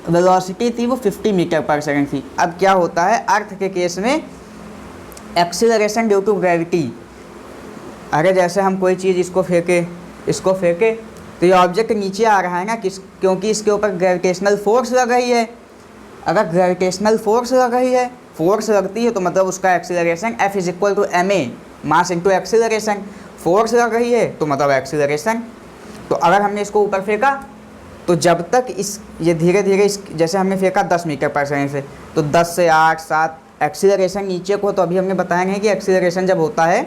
वेलोसिटी थी वो 50 मीटर पर सेकंड थी। अब क्या होता है अर्थ के केस में, एक्सीलरेशन ड्यू टू ग्रेविटी। अरे जैसे हम कोई चीज़ इसको फेंके तो ये ऑब्जेक्ट नीचे आ रहा है ना, क्योंकि इसके ऊपर ग्रेविटेशनल फोर्स लग रही है। अगर ग्रेविटेशनल फोर्स लग रही है, फोर्स लगती है तो मतलब उसका acceleration F is equal to ma, mass into acceleration. Force लग रही है तो मतलब एक्सीलरेशन। तो अगर हमने इसको ऊपर फेंका तो जब तक ये धीरे धीरे जैसे हमने फेंका 10 मीटर पर सेकंड से, तो 10 से 8 7 एक्सीलरेशन नीचे को। तो अभी हमने बताया नहीं कि एक्सीलरेशन जब होता है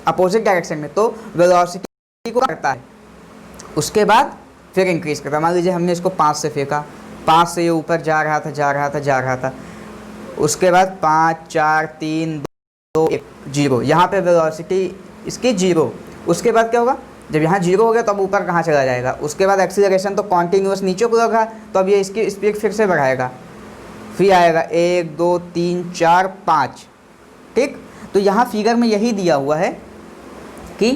अपोजिट डायरेक्शन में तो वेलोसिटी को करता है, उसके बाद फिर इंक्रीज करता है। मान लीजिए हमने इसको 5 से फेंका, 5 से ये ऊपर जा रहा था, उसके बाद 5 4 3 2 1 0, यहाँ पे वेलोसिटी इसकी 0। उसके बाद क्या होगा, जब यहाँ 0 हो गया तो अब ऊपर कहाँ चला जाएगा। उसके बाद एक्सीलरेशन तो कॉन्टीन्यूअस नीचे को लगा, तो अब ये इसकी स्पीड फिर से बढ़ाएगा, फिर आएगा 1 2 3 4 5, ठीक। तो यहाँ फिगर में यही दिया हुआ है कि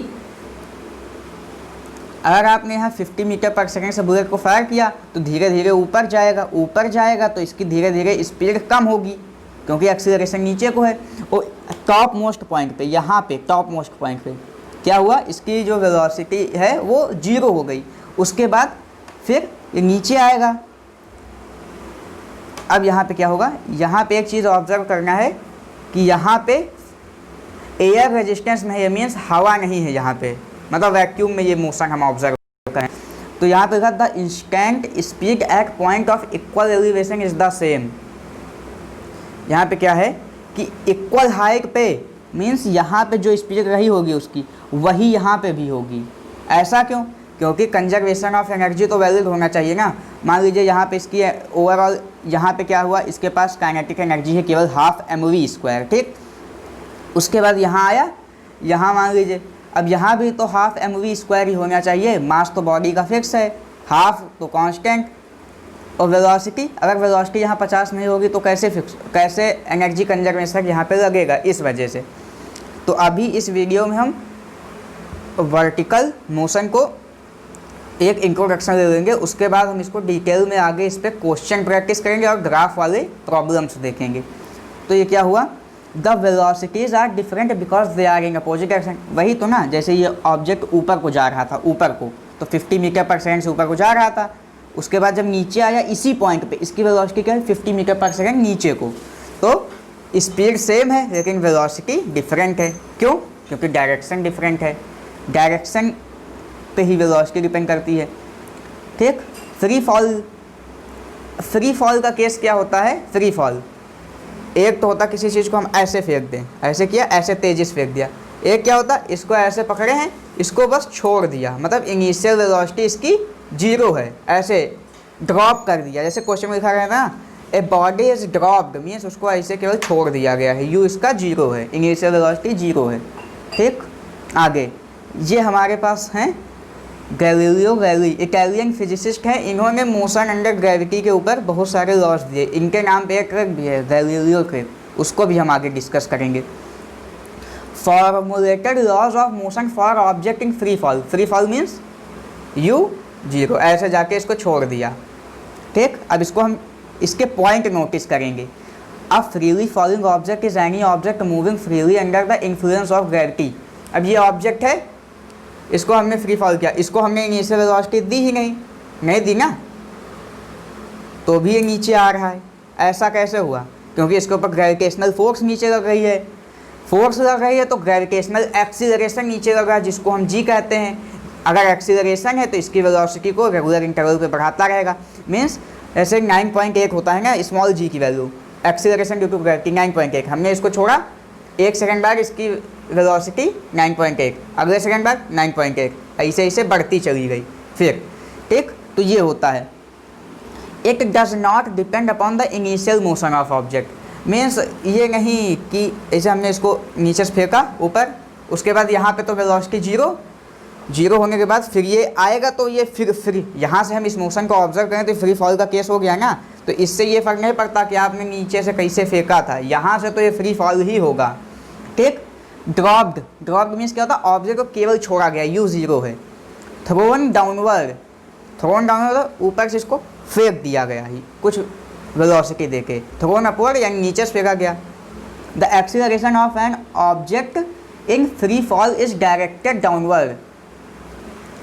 अगर आपने यहाँ 50 मीटर पर सेकेंड से बुलेट को फायर किया तो धीरे धीरे ऊपर जाएगा तो इसकी धीरे धीरे स्पीड कम होगी क्योंकि एक्सीलरेशन नीचे को है। और टॉप मोस्ट पॉइंट पे, यहाँ पे टॉप मोस्ट पॉइंट पे क्या हुआ, इसकी जो वेलोसिटी है वो 0 हो गई। उसके बाद फिर ये नीचे आएगा। अब यहाँ पे क्या होगा, यहाँ पे एक चीज़ ऑब्जर्व करना है कि यहाँ पे एयर रेजिस्टेंस नहीं है, मीन्स हवा नहीं है यहाँ पे, मतलब वैक्यूम में ये मोशन हम ऑब्जर्व करें। तो यहाँ पे the instant speed at point of equal elevation is the same. यहाँ पे क्या है कि इक्वल हाइट पे, मीन्स यहाँ पे जो स्पीड रही होगी उसकी वही यहाँ पे भी होगी। ऐसा क्यों? क्योंकि कंजर्वेशन ऑफ एनर्जी तो वैलिड होना चाहिए ना। मान लीजिए यहाँ पे इसकी ओवरऑल यहाँ पे क्या हुआ, इसके पास काइनेटिक एनर्जी है केवल ½ mv², ठीक। उसके बाद यहाँ आया, यहाँ मान लीजिए अब यहाँ भी तो ½ mv² ही होना चाहिए। मास तो बॉडी का फिक्स है, हाफ तो कांस्टेंट। और वेलोसिटी, अगर वेलोसिटी यहाँ 50 नहीं होगी तो कैसे एनर्जी कंजर्वेशन यहाँ पे लगेगा, इस वजह से। तो अभी इस वीडियो में हम वर्टिकल मोशन को एक इंट्रोडक्शन ले लेंगे, उसके बाद हम इसको डिटेल में आगे इस पर क्वेश्चन प्रैक्टिस करेंगे और ग्राफ वाले प्रॉब्लम्स देखेंगे। तो ये क्या हुआ, the velocities are different because they are in opposite direction. वही तो ना, जैसे ये ऑब्जेक्ट ऊपर को जा रहा था, ऊपर को तो 50 मीटर पर सेकेंड से ऊपर को जा रहा था। उसके बाद जब नीचे आया इसी पॉइंट पे, इसकी वेलोसिटी क्या है 50 मीटर पर सेकेंड नीचे को। तो स्पीड सेम है लेकिन वेलोसिटी डिफरेंट है। क्यों? क्योंकि डायरेक्शन डिफरेंट है। डायरेक्शन पे ही वेलोसिटी डिपेंड करती है, ठीक। फ्री फॉल का केस क्या होता है, फ्री फॉल एक तो होता किसी चीज़ को हम ऐसे फेंक दें, ऐसे किया, ऐसे तेजी से फेंक दिया। एक क्या होता, इसको ऐसे पकड़े हैं, इसको बस छोड़ दिया, मतलब इनिशियल वेलोसिटी इसकी 0 है, ऐसे ड्रॉप कर दिया। जैसे क्वेश्चन में लिखा गया ना, a body is dropped, means उसको ऐसे केवल छोड़ दिया गया है, यू इसका 0 है, इनिशियल वेलोसिटी 0 है, ठीक। आगे ये हमारे पास हैं गैलीलियो गैली, इटालियन फिजिसिस्ट हैं। इन्होंने मोशन अंडर ग्रेविटी के ऊपर बहुत सारे लॉज दिए। इनके नाम पे एक ट्रिक भी है, गैलीलियो ट्रिक, उसको भी हम आगे डिस्कस करेंगे। Formulated laws of motion for object in free fall. Free fall means u0, ऐसे जाके इसको छोड़ दिया, ठीक। अब इसको हम इसके पॉइंट नोटिस करेंगे। अब freely falling object is any object moving freely under the influence of gravity. अब ये ऑब्जेक्ट है, इसको हमने फ्री फॉल किया, इसको हमने इनिशियल वेलोसिटी दी ही नहीं दी ना, तो भी ये नीचे आ रहा है। ऐसा कैसे हुआ? क्योंकि इसके ऊपर ग्रेविटेशनल फोर्स नीचे लग रही है। फोर्स लग रही है तो ग्रेविटेशनल एक्सीलरेशन नीचे लग रहा है, जिसको हम जी कहते हैं। अगर एक्सीलरेशन है तो इसकी वेलोसिटी को रेगुलर इंटरवल पे बढ़ाता रहेगा। मीन्स ऐसे 9.1 होता है ना स्मॉल जी की value, acceleration due to gravity 9.1। हमने इसको छोड़ा, 1 सेकंड बाद इसकी वेलोसिटी 9.1, अगले सेकंड बाद 9.1, ऐसे ऐसे बढ़ती चली गई फिर, ठीक। तो ये होता है। It does not depend upon the initial motion of object. Means ये नहीं कि ऐसे हमने इसको नीचे से फेंका ऊपर, उसके बाद यहाँ पे तो वेलोसिटी 0 होने के बाद फिर ये आएगा, तो ये फिर यहाँ से हम इस मोशन को ऑब्जर्व करें तो फ्री फॉल का केस हो गया ना। तो इससे ये फर्क नहीं पड़ता कि आपने नीचे से कैसे फेंका था, यहाँ से तो ये फ्री फॉल ही होगा, ठीक। ड्रॉप्ड मीन्स क्या होता है, ऑब्जेक्ट को केवल छोड़ा गया, u0 है। थ्रोन डाउनवर्ड ऊपर से इसको फेंक दिया गया ही कुछ वेलोसिटी देके। थ्रोन अपवर्ड यानी नीचे से फेंका गया। The acceleration of an object in free fall is directed downward.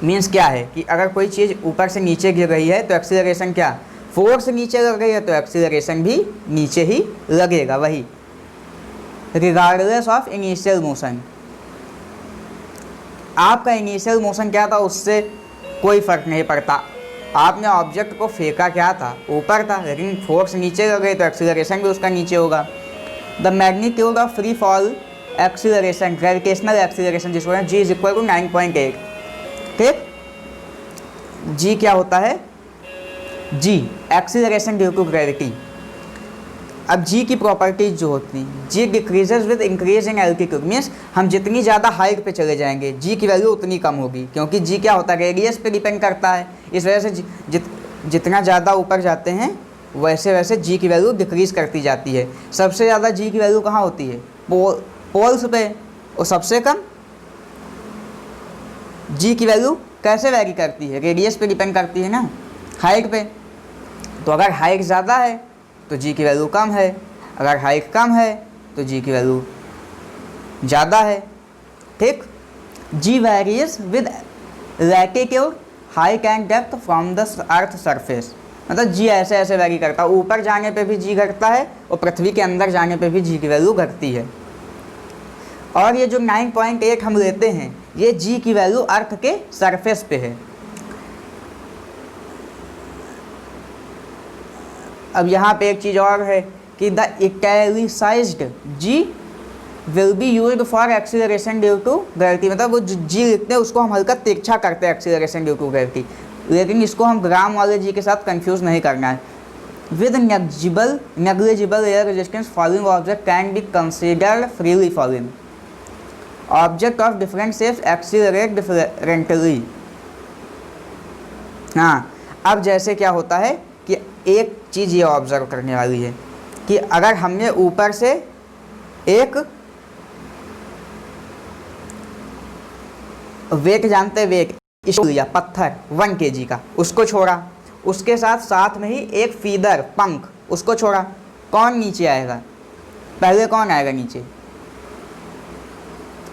Means क्या है कि अगर कोई चीज़ ऊपर से नीचे गिर रही है तो एक्सीलरेशन क्या, फोर्स नीचे लग रही है तो एक्सीलरेशन भी नीचे ही लगेगा, वही रिगार्डलेस ऑफ इनिशियल मोशन। आपका इनिशियल मोशन क्या था उससे कोई फर्क नहीं पड़ता। आपने ऑब्जेक्ट को फेंका क्या था, ऊपर था, लेकिन फोर्स नीचे लग गई तो एक्सीलरेशन भी उसका नीचे होगा। The magnitude of free fall acceleration, gravitational acceleration जिसको है g = 9.8, ठीक। g क्या होता है, g acceleration due to gravity. अब g की प्रॉपर्टीज जो होती हैं, g decreases with increase in altitude, means हम जितनी ज़्यादा हाइट पे चले जाएंगे g की वैल्यू उतनी कम होगी, क्योंकि g क्या होता है, रेडियस पे डिपेंड करता है। इस वजह से जितना ज़्यादा ऊपर जाते हैं वैसे वैसे जी की वैल्यू डिक्रीज़ करती जाती है। सबसे ज़्यादा जी की वैल्यू कहाँ होती है? पोल्स पे। और सबसे कम जी की वैल्यू कैसे वैरी करती है? रेडियस पे डिपेंड करती है ना, हाइट पे। तो अगर हाइट ज़्यादा है तो जी की वैल्यू कम है, अगर हाइट कम है तो जी की वैल्यू ज़्यादा है। ठीक। G varies with latitude, height and depth from the earth surface. मतलब जी ऐसे ऐसे वैरी करता है, ऊपर जाने पे भी जी घटता है और पृथ्वी के अंदर जाने पे भी जी की वैल्यू घटती है। और ये जो 9.8 हम लेते हैं, ये जी की वैल्यू अर्थ के सरफेस पे है। अब यहाँ पे एक चीज़ और है कि the italicised g will be used for acceleration due to gravity. मतलब वो जी लिखते हैं उसको हम हल्का तिरछा करते हैं एक्सीलरेशन ड्यू टू ग्रेविटी, लेकिन इसको हम ग्राम वाले जी के साथ कंफ्यूज नहीं करना है। With negligible air resistance falling object can be considered freely falling. Object of different shapes accelerate differently. हाँ, अब जैसे क्या होता है कि एक चीज़ ये ऑब्जर्व करने वाली है कि अगर हमने ऊपर से एक वेट, जानते वेट, लिया पत्थर 1 kg का, उसको छोड़ा, उसके साथ साथ में ही एक फीदर पंख, उसको छोड़ा, कौन नीचे आएगा? पहले कौन आएगा नीचे?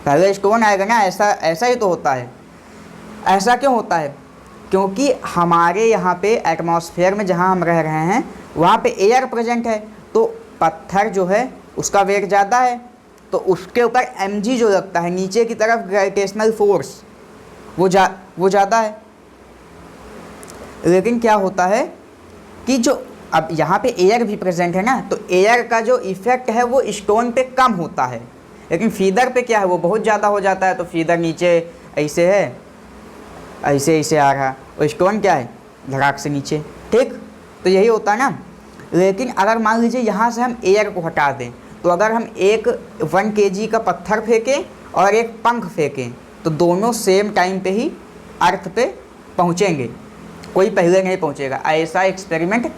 पहले स्टोन आएगा ना। ऐसा ही तो होता है। ऐसा क्यों होता है? क्योंकि हमारे यहाँ पे एटमॉस्फेयर में जहाँ हम रह रहे हैं वहाँ पे एयर प्रेजेंट है, तो पत्थर जो है उसका वेट ज़्यादा है, तो उसके ऊपर mg जो लगता है नीचे की तरफ, ग्रेविटेशनल फोर्स, वो ज़्यादा है। लेकिन क्या होता है कि जो अब यहाँ पे एयर भी प्रेजेंट है ना, तो एयर का जो इफ़ेक्ट है वो स्टोन पे कम होता है, लेकिन फीदर पे क्या है, वो बहुत ज़्यादा हो जाता है। तो फीदर नीचे ऐसे है, ऐसे ऐसे आ रहा, और स्टोन क्या है, धड़ाक से नीचे। ठीक, तो यही होता है ना। लेकिन अगर मान लीजिए यहाँ से हम एयर को हटा दें, तो अगर हम एक 1 kg का पत्थर फेंकें और एक पंख फेंकें, तो दोनों सेम टाइम पे ही अर्थ पे पहुँचेंगे, कोई पहले नहीं पहुँचेगा। ऐसा एक्सपेरिमेंट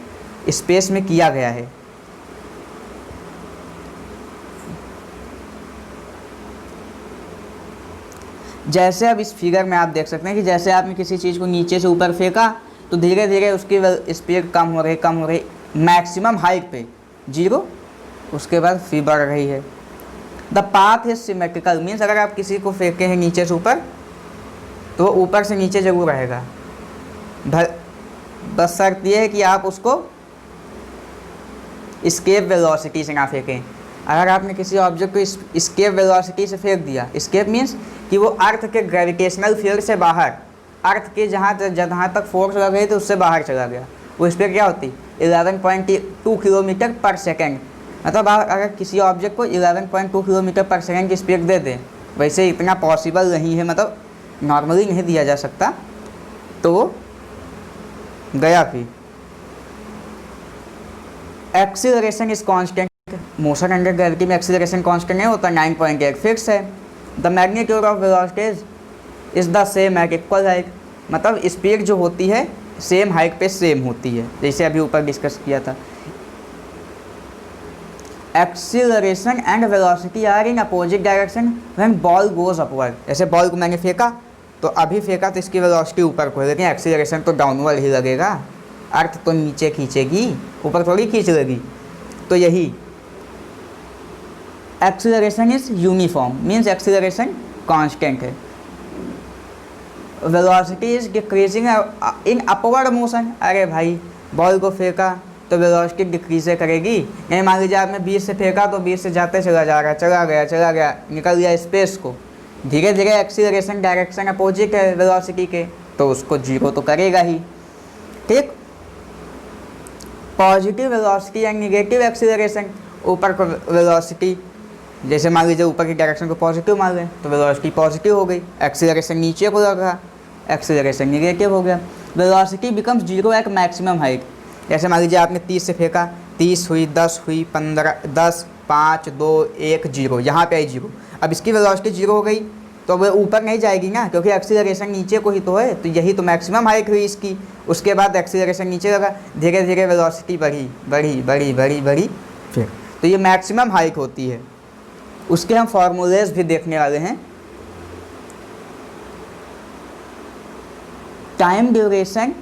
स्पेस में किया गया है। जैसे अब इस फिगर में आप देख सकते हैं कि जैसे आपने किसी चीज़ को नीचे से ऊपर फेंका, तो धीरे धीरे उसकी स्पीड कम हो रही, मैक्सिमम हाइट पे 0, उसके बाद फी बढ़ रही है। The path is symmetrical, means अगर आप किसी को फेंके हैं नीचे से ऊपर, तो वो ऊपर से नीचे जरूर रहेगा। बस शर्त यह है कि आप उसको स्केप वेलोसिटी से ना फेंकें। अगर आपने किसी ऑब्जेक्ट को स्केप वेलोसिटी से फेंक दिया, स्केप मीन्स कि वो अर्थ के ग्रेविटेशनल फील्ड से बाहर, अर्थ के जहाँ तक फोर्स लग रही थी उससे बाहर चला गया, वो स्पीड क्या होती? 11.2 किलोमीटर पर सेकेंड। मतलब आप अगर किसी ऑब्जेक्ट को 11.2 किलोमीटर पर सेकेंड की स्पीड दे दें, वैसे इतना पॉसिबल नहीं है, मतलब नॉर्मली नहीं दिया जा सकता, तो वो गया फिर। Acceleration is constant, motion under gravity में एक्सीलरेशन कांस्टेंट नहीं होता, 9.8 फिक्स है। The magnitude of velocities is the same at equal height, मतलब स्पीड जो होती है सेम हाइट पे सेम होती है, जैसे अभी ऊपर डिस्कस किया था। Acceleration and velocity are in opposite direction when ball goes upward. जैसे बॉल को मैंने फेंका, तो अभी फेंका तो इसकी वेलोसिटी ऊपर को है, लेकिन एक्सीलरेशन तो डाउनवर्ड ही लगेगा, अर्थ तो नीचे खींचेगी, ऊपर थोड़ी खींच लेगी। तो यही acceleration is uniform, means acceleration constant है। Velocity is decreasing in upward motion. अरे भाई, बॉल को फेंका तो वेलोसिटी डिक्रीज करेगी नहीं। मान लीजिए आपने 20 से फेंका तो 20 से जाते चला जा रहा है, चला गया, निकल गया स्पेस को, धीरे धीरे एक्सीलरेशन डायरेक्शन अपोजिट है वेलोसिटी के, तो उसको 0 तो करेगा ही। ठीक। Positive velocity and negative acceleration, ऊपर को वेलोसिटी, जैसे मान लीजिए ऊपर की डायरेक्शन को पॉजिटिव मान लें तो वेलोसिटी पॉजिटिव हो गई, एक्सीलरेशन नीचे को लग रहा, एक्सीलरेशन निगेटिव हो गया। Velocity becomes 0 at maximum height. जैसे मान लीजिए आपने 30 से फेंका, 30 हुई, 10 हुई, 15, 10, 5, 2, 1, 0, यहाँ पे आई 0। अब इसकी वेलोसिटी 0 हो गई, तो वह ऊपर नहीं जाएगी ना, क्योंकि एक्सीलरेशन नीचे को ही तो है, तो यही तो मैक्सिमम हाइट हुई इसकी। उसके बाद एक्सीलरेशन नीचे लगा, धीरे धीरे वेलोसिटी बढ़ी बढ़ी बढ़ी बढ़ी बढ़ी, फिर तो ये मैक्सिमम हाइट होती है। उसके हम फॉर्मूलेज भी देखने वाले हैं। Time duration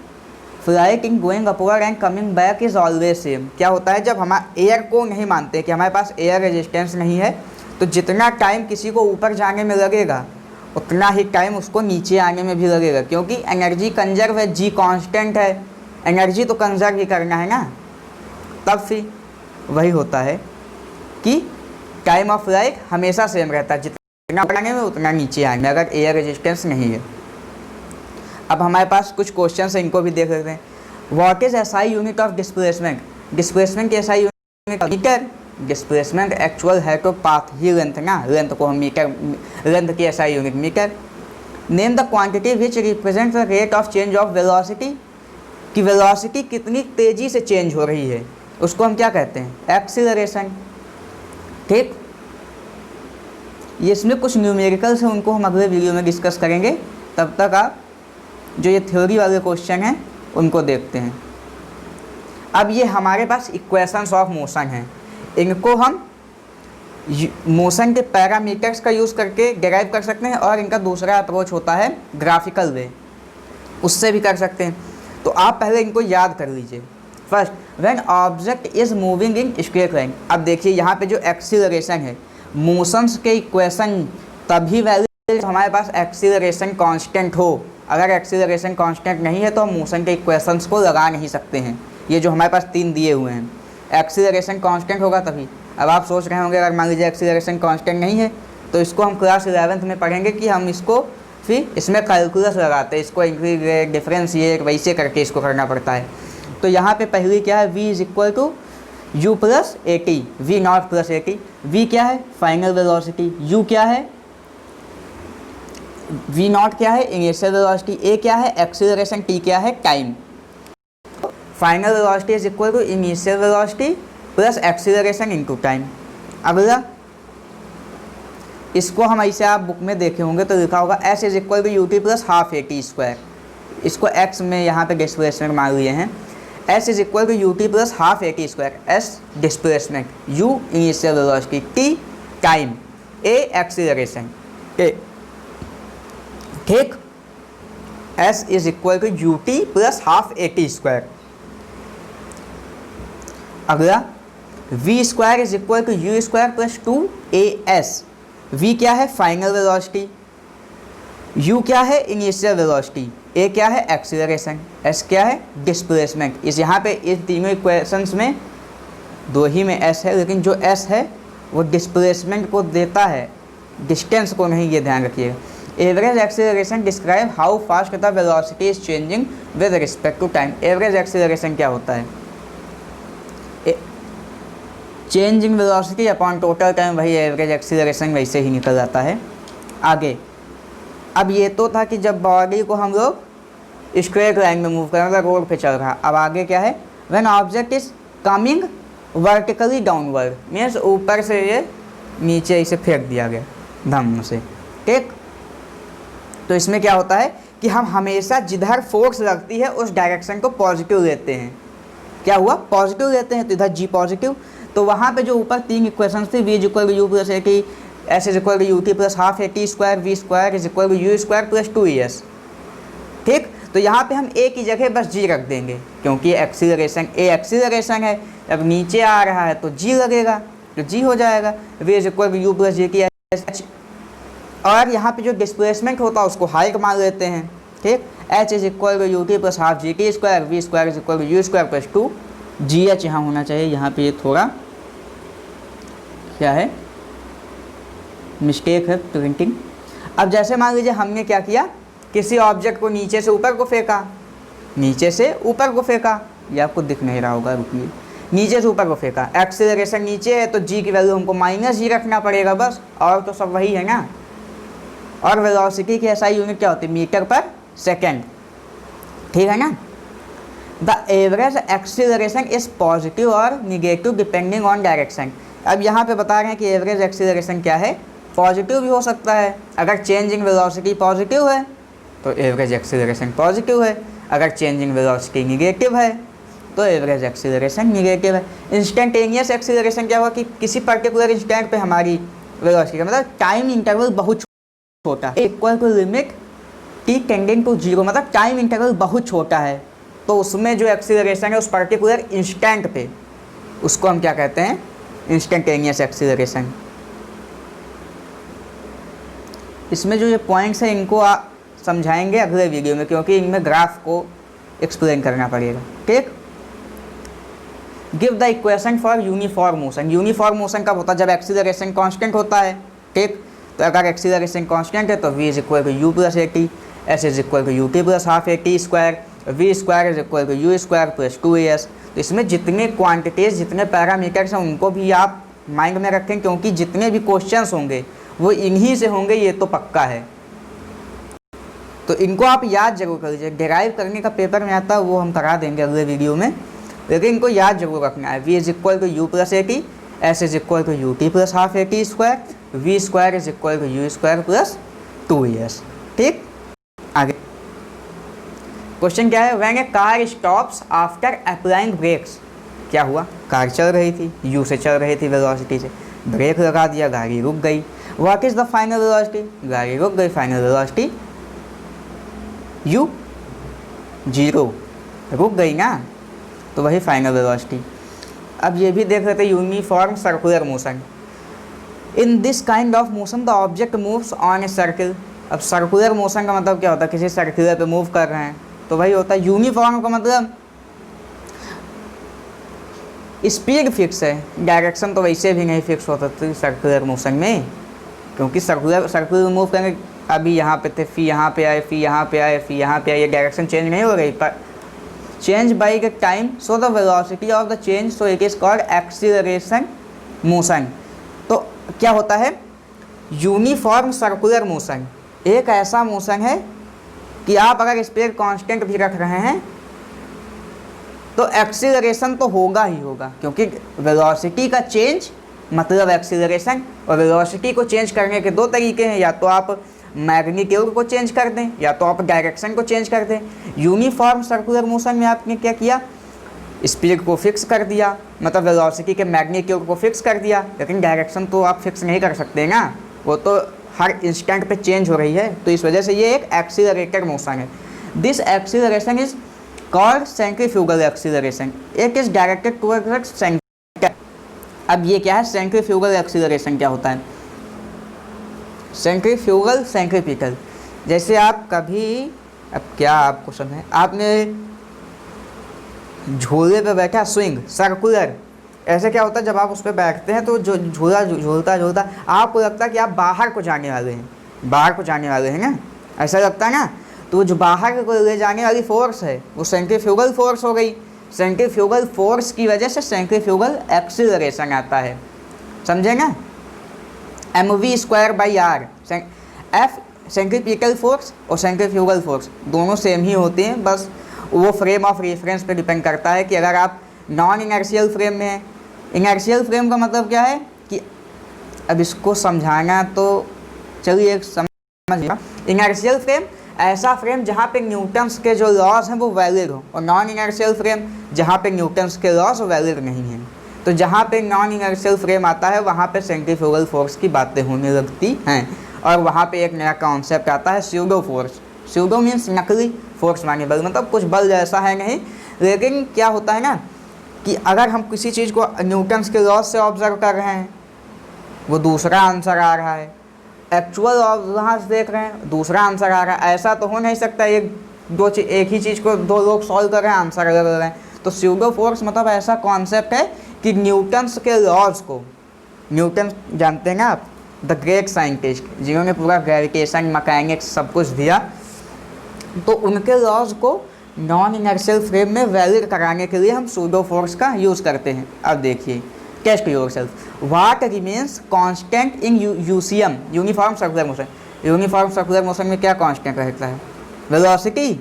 flight in going upward and coming back is always same. क्या होता है जब हम एयर को नहीं मानते कि हमारे पास एयर रेजिस्टेंस नहीं है, तो जितना टाइम किसी को ऊपर जाने में लगेगा उतना ही टाइम उसको नीचे आने में भी लगेगा, क्योंकि एनर्जी कंजर्व है, जी कांस्टेंट है, एनर्जी तो कंजर्व ही करना है ना। तब फिर वही होता है कि टाइम ऑफ फ्लाइट हमेशा सेम रहता है, जितना ऊपर आने में उतना नीचे आने में, अगर एयर रेजिस्टेंस नहीं है। अब हमारे पास कुछ क्वेश्चन है, इनको भी देख लेते हैं। What is SI unit of displacement? Displacement की SI unit metre. Displacement actual है तो पाथ ही लेंथ ना, लेंथ को हम मीटर, लेंथ की SI unit metre. Name the quantity which represent the rate of change of velocity. कि velocity कितनी तेज़ी से चेंज हो रही है उसको हम क्या कहते हैं? एक्सीलरेशन। ठीक, ये इसमें कुछ न्यूमेरिकल्स हैं, उनको हम अगले वीडियो में डिस्कस करेंगे। तब तक आप जो ये थ्योरी वाले क्वेश्चन हैं उनको देखते हैं। अब ये हमारे पास इक्वेशंस ऑफ मोशन हैं, इनको हम मोशन के पैरामीटर्स का यूज़ करके डिराइव कर सकते हैं, और इनका दूसरा अप्रोच होता है ग्राफिकल वे, उससे भी कर सकते हैं। तो आप पहले इनको याद कर लीजिए। First, when object is moving in straight line. अब देखिए यहाँ पे जो एक्सीलरेशन है, मोशंस के इक्वेशन तभी वैलिड हमारे पास एक्सीलरेशन कांस्टेंट हो। अगर एक्सीलरेशन कांस्टेंट नहीं है तो हम मोशन के इक्वेशंस को लगा नहीं सकते हैं। ये जो हमारे पास 3 दिए हुए हैं, एक्सीलरेशन कांस्टेंट होगा तभी। अब आप सोच रहे होंगे अगर मान लीजिए एक्सीलरेशन कांस्टेंट नहीं है तो इसको हम क्लास 11th में पढ़ेंगे कि हम इसको फिर इसमें कैलकुलस लगाते हैं, इसको इंटीग्रेट डिफरेंशिएट वैसे करके इसको करना पड़ता है। तो यहाँ पे पहली क्या है, v is equal to u plus a t, v not plus a t. V क्या है? Final velocity. यू क्या है? वी नॉट क्या है? Initial velocity. ए क्या है? एक्सीलरेशन। टी क्या है? Time. Final velocity is equal to initial velocity plus acceleration into time. अगला, इसको हम ऐसे आप बुक में देखे होंगे तो लिखा होगा s is equal to u t plus half a t square. इसको एक्स में यहाँ पे डिस्प्लेसमेंट मान लिए हैं। S is equal to u t plus half a t square. S displacement, u initial velocity, t time, a acceleration. ठीक, s is equal to u t plus half a t square. अगला, v square is equal to u square plus 2as। V क्या है? Final velocity. You क्या है? Initial velocity. ए क्या है? Acceleration. S क्या है? डिस्प्लेसमेंट। इस यहाँ पे इस तीनों इक्वेशंस में 2 ही में एस है, लेकिन जो एस है वो डिस्प्लेसमेंट को देता है, डिस्टेंस को नहीं, ये ध्यान रखिएगा। Average acceleration describe how fast the velocity is changing with respect to time. Average acceleration क्या होता है? Changing velocity upon total time, वही एवरेज एक्सीलरेशन वैसे ही निकल जाता है। आगे, अब ये तो था कि जब बॉडी को हम लोग स्ट्रेट लाइन में मूव कर रहे हैं, रोड पे चल रहा है। अब आगे क्या है? When object is coming vertically downward, means ऊपर से ये नीचे इसे फेंक दिया गया धम से। ठीक, तो इसमें क्या होता है कि हम हमेशा जिधर फोर्स लगती है उस डायरेक्शन को पॉजिटिव लेते हैं। क्या हुआ? पॉजिटिव लेते हैं, तो इधर जी पॉजिटिव। तो वहाँ पे जो ऊपर 3 इक्वेशंस थी, v is equal to u plus a t, s is equal to u t plus half a t square, v square is equal to u square plus 2es। ठीक, तो यहाँ पे हम ए की जगह बस जी रख देंगे, क्योंकि एक्सीलरेशन, ए एक्सीलरेशन है, अब नीचे आ रहा है तो जी लगेगा, तो जी हो जाएगा। V is equal to u plus g t h, और यहाँ पे जो डिस्प्लेसमेंट होता है उसको हाइट मान लेते हैं। ठीक, h is equal to u t plus half g t square, v square is equal to u square plus 2 g h यहाँ होना चाहिए। यहाँ पे ये थोड़ा क्या है, मिस्टेक है प्रिंटिंग। अब जैसे मान लीजिए हमने क्या किया, किसी ऑब्जेक्ट को नीचे से ऊपर को फेंका, नीचे से ऊपर को फेंका, ये आपको दिख नहीं रहा होगा, रुकिए, नीचे से ऊपर को फेंका, एक्सीलरेशन नीचे है तो जी की वैल्यू हमको -g रखना पड़ेगा बस, और तो सब वही है ना। और वेलोसिटी की एसआई यूनिट क्या होती है? मीटर पर सेकेंड। ठीक है ना। The average acceleration is positive और निगेटिव डिपेंडिंग ऑन डायरेक्शन। अब यहाँ पे बता रहे हैं कि एवरेज एक्सीलरेशन क्या है? पॉजिटिव भी हो सकता है। अगर चेंज इन वेलोसिटी पॉजिटिव है तो एवरेज एक्सीलरेशन पॉजिटिव है, अगर चेंज इन वेलोसिटी निगेटिव है तो एवरेज एक्सीलरेशन निगेटिव है। इंस्टेंटेनियस एक्सीलरेशन क्या हुआ कि किसी पर्टिकुलर इंस्टेंट पे हमारी वेलोसिटी का मतलब टाइम इंटरवल बहुत छोटा है, equal to limit t tending to zero, मतलब टाइम इंटरवल बहुत छोटा है, तो उसमें जो एक्सीलरेशन है उस पर्टिकुलर इंस्टेंट पे, उसको हम क्या कहते हैं, इंस्टेंटेनियस एक्सीलरेशन। इसमें जो ये पॉइंट्स हैं इनको समझाएंगे अगले वीडियो में, क्योंकि इनमें ग्राफ को एक्सप्लेन करना पड़ेगा। ठीक, give the equation for uniform motion. Uniform motion कब होता है, जब एक्सीलरेशन कांस्टेंट होता है। ठीक, तो अगर एक्सीलरेशन कांस्टेंट है तो v is equal to u plus a t, s is equal to u t plus half a t square, v square is equal to u square plus 2as। तो इसमें जितने क्वांटिटीज जितने parameters हैं उनको भी आप माइंड में रखें, क्योंकि जितने भी क्वेश्चंस होंगे वो इन्हीं से होंगे, ये तो पक्का है। तो इनको आप याद जरूर कर लीजिए। डिराइव करने का पेपर में आता है वो हम करा देंगे अगले वीडियो में, लेकिन इनको याद जरूर रखना है। v is equal to u plus a t, s is equal to u t plus half a t square, v square is equal to u square plus 2as। ठीक, आगे क्वेश्चन क्या है, when a car stops after applying brakes. क्या हुआ, car चल रही थी, you से चल रही थी वेलोसिटी से, ब्रेक लगा दिया, गाड़ी रुक गई। What is the final velocity, गाड़ी रुक गई, फाइनल वेलोसिटी यू, जीरो, रुक गई ना, तो वही फाइनल वेलोसिटी। अब ये भी देख रहे थे uniform circular motion. In this kind of motion the object moves on a circle. अब सर्कुलर मोशन का मतलब क्या होता है, किसी सर्कुलर पे मूव कर रहे हैं, तो वही होता है। यूनिफॉर्म का मतलब स्पीड फिक्स है, डायरेक्शन तो वैसे भी नहीं फिक्स होता था सर्कुलर मोशन में, क्योंकि सर्कुलर मूव करेंगे, अभी यहाँ पे थे, फिर यहाँ पे आए, फिर यहाँ पे आए, फिर यहाँ पे आए, ये डायरेक्शन चेंज नहीं हो रही, पर change by the time, so the velocity of the change, so it is called acceleration motion. तो क्या होता है, यूनिफॉर्म सर्कुलर मोशन एक ऐसा मोशन है कि आप अगर स्पीड कांस्टेंट भी रख रहे हैं तो एक्सीलरेशन तो होगा ही होगा, क्योंकि वेलोसिटी का चेंज मतलब एक्सीलरेशन। और वेलोसिटी को चेंज करने के दो तरीके हैं, या तो आप मैग्नीट्यूड को चेंज कर दें या तो आप डायरेक्शन को चेंज कर दें। यूनिफॉर्म सर्कुलर मोशन में आपने क्या किया, स्पीड को फिक्स कर दिया, मतलब वेलोसिटी के मैग्नीट्यूड को फिक्स कर दिया, लेकिन डायरेक्शन तो आप फिक्स नहीं कर सकते ना, वो तो हर इंस्टेंट पे चेंज हो रही है। तो इस वजह से ये एक एक्सीलरेटेड मोशन है। This acceleration is called centrifugal acceleration, it is directed towards centre. अब ये क्या है, सेंट्रीफ्यूगल एक्सीलरेशन क्या होता है, सेंट्रीफ्यूगल सेंट्रीपिटल। जैसे आप कभी, अब क्या आपको समझ, आपने झूले पे बैठा, स्विंग सर्कुलर, ऐसे क्या होता है जब आप उस पर बैठते हैं तो जो झूला झूलता झूलता आपको लगता है कि आप बाहर को जाने वाले हैं, बाहर को जाने वाले हैं ना, ऐसा लगता है ना। तो जो बाहर को ले जाने वाली फोर्स है वो सेंट्रीफ्यूगल फोर्स हो गई। सेंट्रीफ्यूगल फोर्स की वजह से सेंट्रीफ्यूगल एक्सीलरेशन आता है, समझे ना। mv square by r, f centripetal force और सेंट्रीफ्यूगल फोर्स दोनों सेम ही होते हैं, बस वो फ्रेम ऑफ रेफरेंस पे डिपेंड करता है कि अगर आप नॉन इनर्शियल फ्रेम में हैं। इनर्शियल फ्रेम का मतलब क्या है कि अब इसको समझाना तो चलिए समझिए। इनर्शियल फ्रेम ऐसा फ्रेम जहाँ पे न्यूटन्स के जो लॉज हैं वो वैलिड हो, और नॉन इनर्शियल फ्रेम जहाँ पे न्यूटन्स के लॉज वैलिड नहीं हैं। तो जहाँ पे नॉन इनर्शियल फ्रेम आता है वहाँ पे सेंट्रीफ्यूगल फोर्स की बातें होने लगती हैं, और वहाँ पे एक नया कॉन्सेप्ट आता है स्यूडो फोर्स। स्यूडो मीन्स नकली, फोर्स माने बल, मतलब कुछ बल जैसा है नहीं, लेकिन क्या होता है ना कि अगर हम किसी चीज़ को न्यूटन्स के लॉज से ऑब्जर्व कर रहे हैं वो दूसरा आंसर आ रहा है, एक्चुअल वहाँ से देख रहे हैं दूसरा आंसर आ रहा है, ऐसा तो हो नहीं सकता एक ही चीज़ को दो लोग सॉल्व कर रहे हैं आंसर अलग अलग हैं। तो स्यूडो फोर्स मतलब ऐसा कॉन्सेप्ट है कि न्यूटन्स के लॉज को, न्यूटन जानते हैं ना आप, द ग्रेट साइंटिस्ट जिन्होंने पूरा ग्रेविटेशन मैकेनिक्स सब कुछ दिया, तो उनके लॉज को नॉन इनर्शियल फ्रेम में वैलिड कराने के लिए हम स्यूडो फोर्स का यूज़ करते हैं। अब देखिए, test yourself, what remains constant in UCM, uniform circular motion. Uniform circular motion में क्या कांस्टेंट रहता है, वेलोसिटी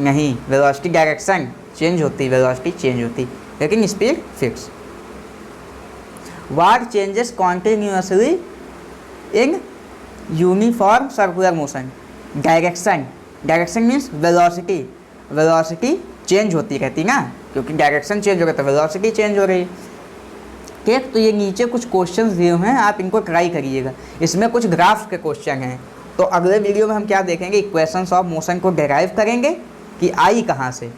नहीं, वेलोसिटी डायरेक्शन चेंज होती, वेलोसिटी चेंज होती, लेकिन speed fix. What changes continuously in uniform circular motion. Direction, direction means velocity, velocity change होती रहती ना, क्योंकि डायरेक्शन चेंज हो रहा है तो वेलोसिटी चेंज हो रही। ठीक, तो ये नीचे कुछ क्वेश्चंस दिए हुए हैं, आप इनको ट्राई करिएगा। इसमें कुछ ग्राफ के क्वेश्चन हैं। तो अगले वीडियो में हम क्या देखेंगे, इक्वेशंस ऑफ मोशन को डेराइव करेंगे कि आई कहाँ से,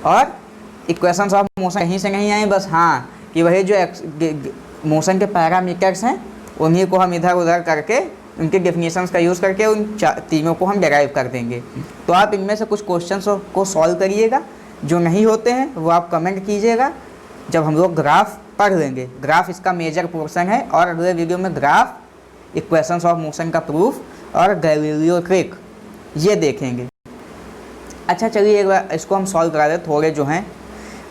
और इक्वेशंस ऑफ मोशन कहीं से नहीं आए, बस हाँ कि वही जो मोशन के पैरामीटर्स हैं उन्हीं को हम इधर उधर करके उनके डेफिनेशंस का यूज़ करके उन तीनों को हम डेराइव कर देंगे। तो आप इनमें से कुछ क्वेश्चंस को सॉल्व करिएगा, जो नहीं होते हैं वो आप कमेंट कीजिएगा जब हम लोग ग्राफ पढ़ लेंगे। ग्राफ इसका मेजर पोर्शन है, और अगले वीडियो में ग्राफ, इक्वेशंस ऑफ मोशन का प्रूफ और गैलीलियो ट्रिक ये देखेंगे। अच्छा चलिए एक बार इसको हम सॉल्व करा दें थोड़े जो हैं।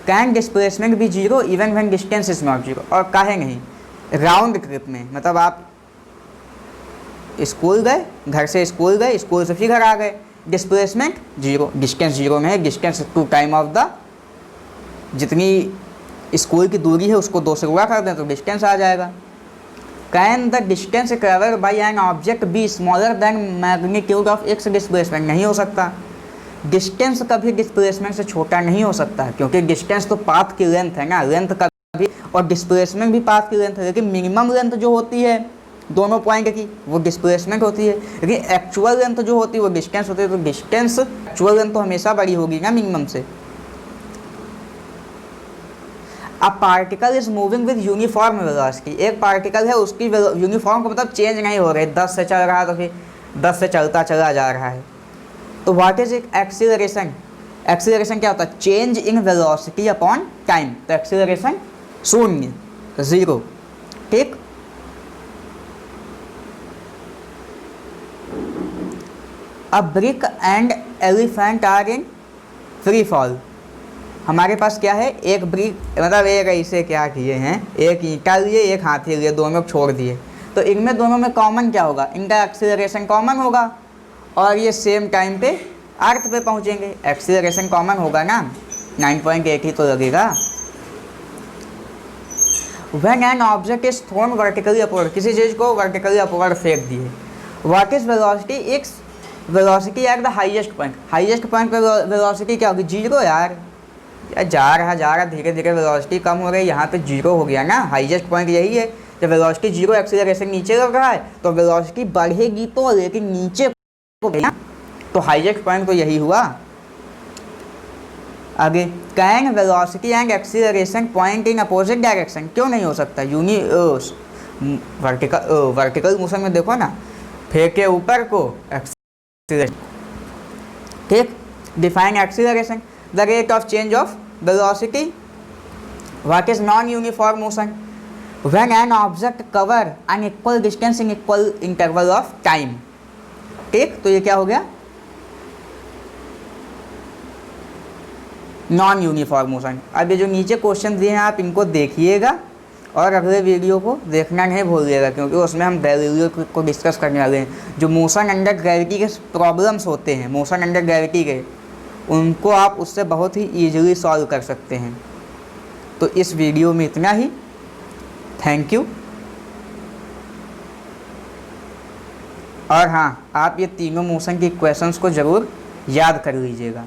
कैन डिस्प्लेसमेंट भी zero even when distance is not zero, और काहे नहीं। राउंड ट्रिप में मतलब आप स्कूल गए, घर से स्कूल गए, स्कूल से फिर घर आ गए, डिस्प्लेसमेंट जीरो, डिस्टेंस जीरो में है, distance to time of the, जितनी स्कूल की दूरी है उसको 2 से गुणा कर दें तो डिस्टेंस आ जाएगा। Can the distance travel by an object be smaller than magnitude of x displacement, नहीं हो सकता। डिस्टेंस कभी डिस्प्लेसमेंट से छोटा नहीं हो सकता, क्योंकि डिस्टेंस तो पाथ की लेंथ है ना, लेंथ कभी, और डिस्प्लेसमेंट भी पाथ की लेंथ है, लेकिन मिनिमम लेंथ जो होती है दोनों पॉइंट की वो डिस्प्लेसमेंट होती है, लेकिन एक्चुअल लेंथ जो होती है वो डिस्टेंस होती है। तो डिस्टेंस एक्चुअल लेंथ तो हमेशा बड़ी होगी ना मिनिमम से। A particle is moving with uniform velocity, एक पार्टिकल है उसकी यूनिफॉर्म का मतलब चेंज नहीं हो रही, 10 से चल रहा है तो फिर 10 से चलता चला जा रहा है। तो व्हाट इज एक्सीलरेशन, एक्सीलरेशन क्या होता है, change in velocity upon time. तो एक्सीलरेशन 0, 0। ठीक, a brick and elephant are in free fall. हमारे पास क्या है, एक ब्रिक मतलब एक ऐसे क्या किए हैं, एक ईंटा लिए एक हाथी लिए, दोनों छोड़ दिए, तो इनमें दोनों में कॉमन क्या होगा, इनका एक्सीलरेशन कॉमन होगा, और ये सेम टाइम पे अर्थ पे पहुंचेंगे, एक्सीलरेशन कॉमन होगा ना, 9.8 ही तो लगेगा। When an object is thrown vertically upward, किसी चीज़ को वर्टिकली अपवर्ड फेंक दिए, what is velocity, x velocity at the highest point, highest point पे वेलोसिटी क्या होगी, जीरो। यार जा रहा धीरे धीरे वेलोसिटी कम हो रही, यहाँ पे जीरो हो गया ना, हाईएस्ट पॉइंट यही है। जब वेलोसिटी जीरो, एक्सीलरेशन नीचे लग रहा है तो वेलोसिटी बढ़ेगी तो, लेकिन नीचे को ना, तो हाईएस्ट पॉइंट तो यही हुआ। आगे, can velocity and acceleration point in opposite direction, क्यों नहीं हो सकता, वर्टिकल मोशन में देखो ना, फेंके ऊपर को एक्सीलरेशन। ठीक, define acceleration, the rate of change of velocity. What is non-uniform motion? When an object cover an equal distance in equal interval of time. ठीक, तो ये क्या हो गया, नॉन यूनिफॉर्म मोशन। अब ये जो नीचे क्वेश्चन दिए हैं आप इनको देखिएगा, और अगले वीडियो को देखना नहीं भूलिएगा, क्योंकि उसमें हम गैलीलियो को डिस्कस करने वाले हैं। जो मोशन अंडर ग्रेविटी के प्रॉब्लम्स होते हैं, मोशन अंडर ग्रेविटी के, उनको आप उससे बहुत ही ईजिली सॉल्व कर सकते हैं। तो इस वीडियो में इतना ही, थैंक यू। और हाँ, आप ये तीनों मोशन की इक्वेशंस को ज़रूर याद कर लीजिएगा।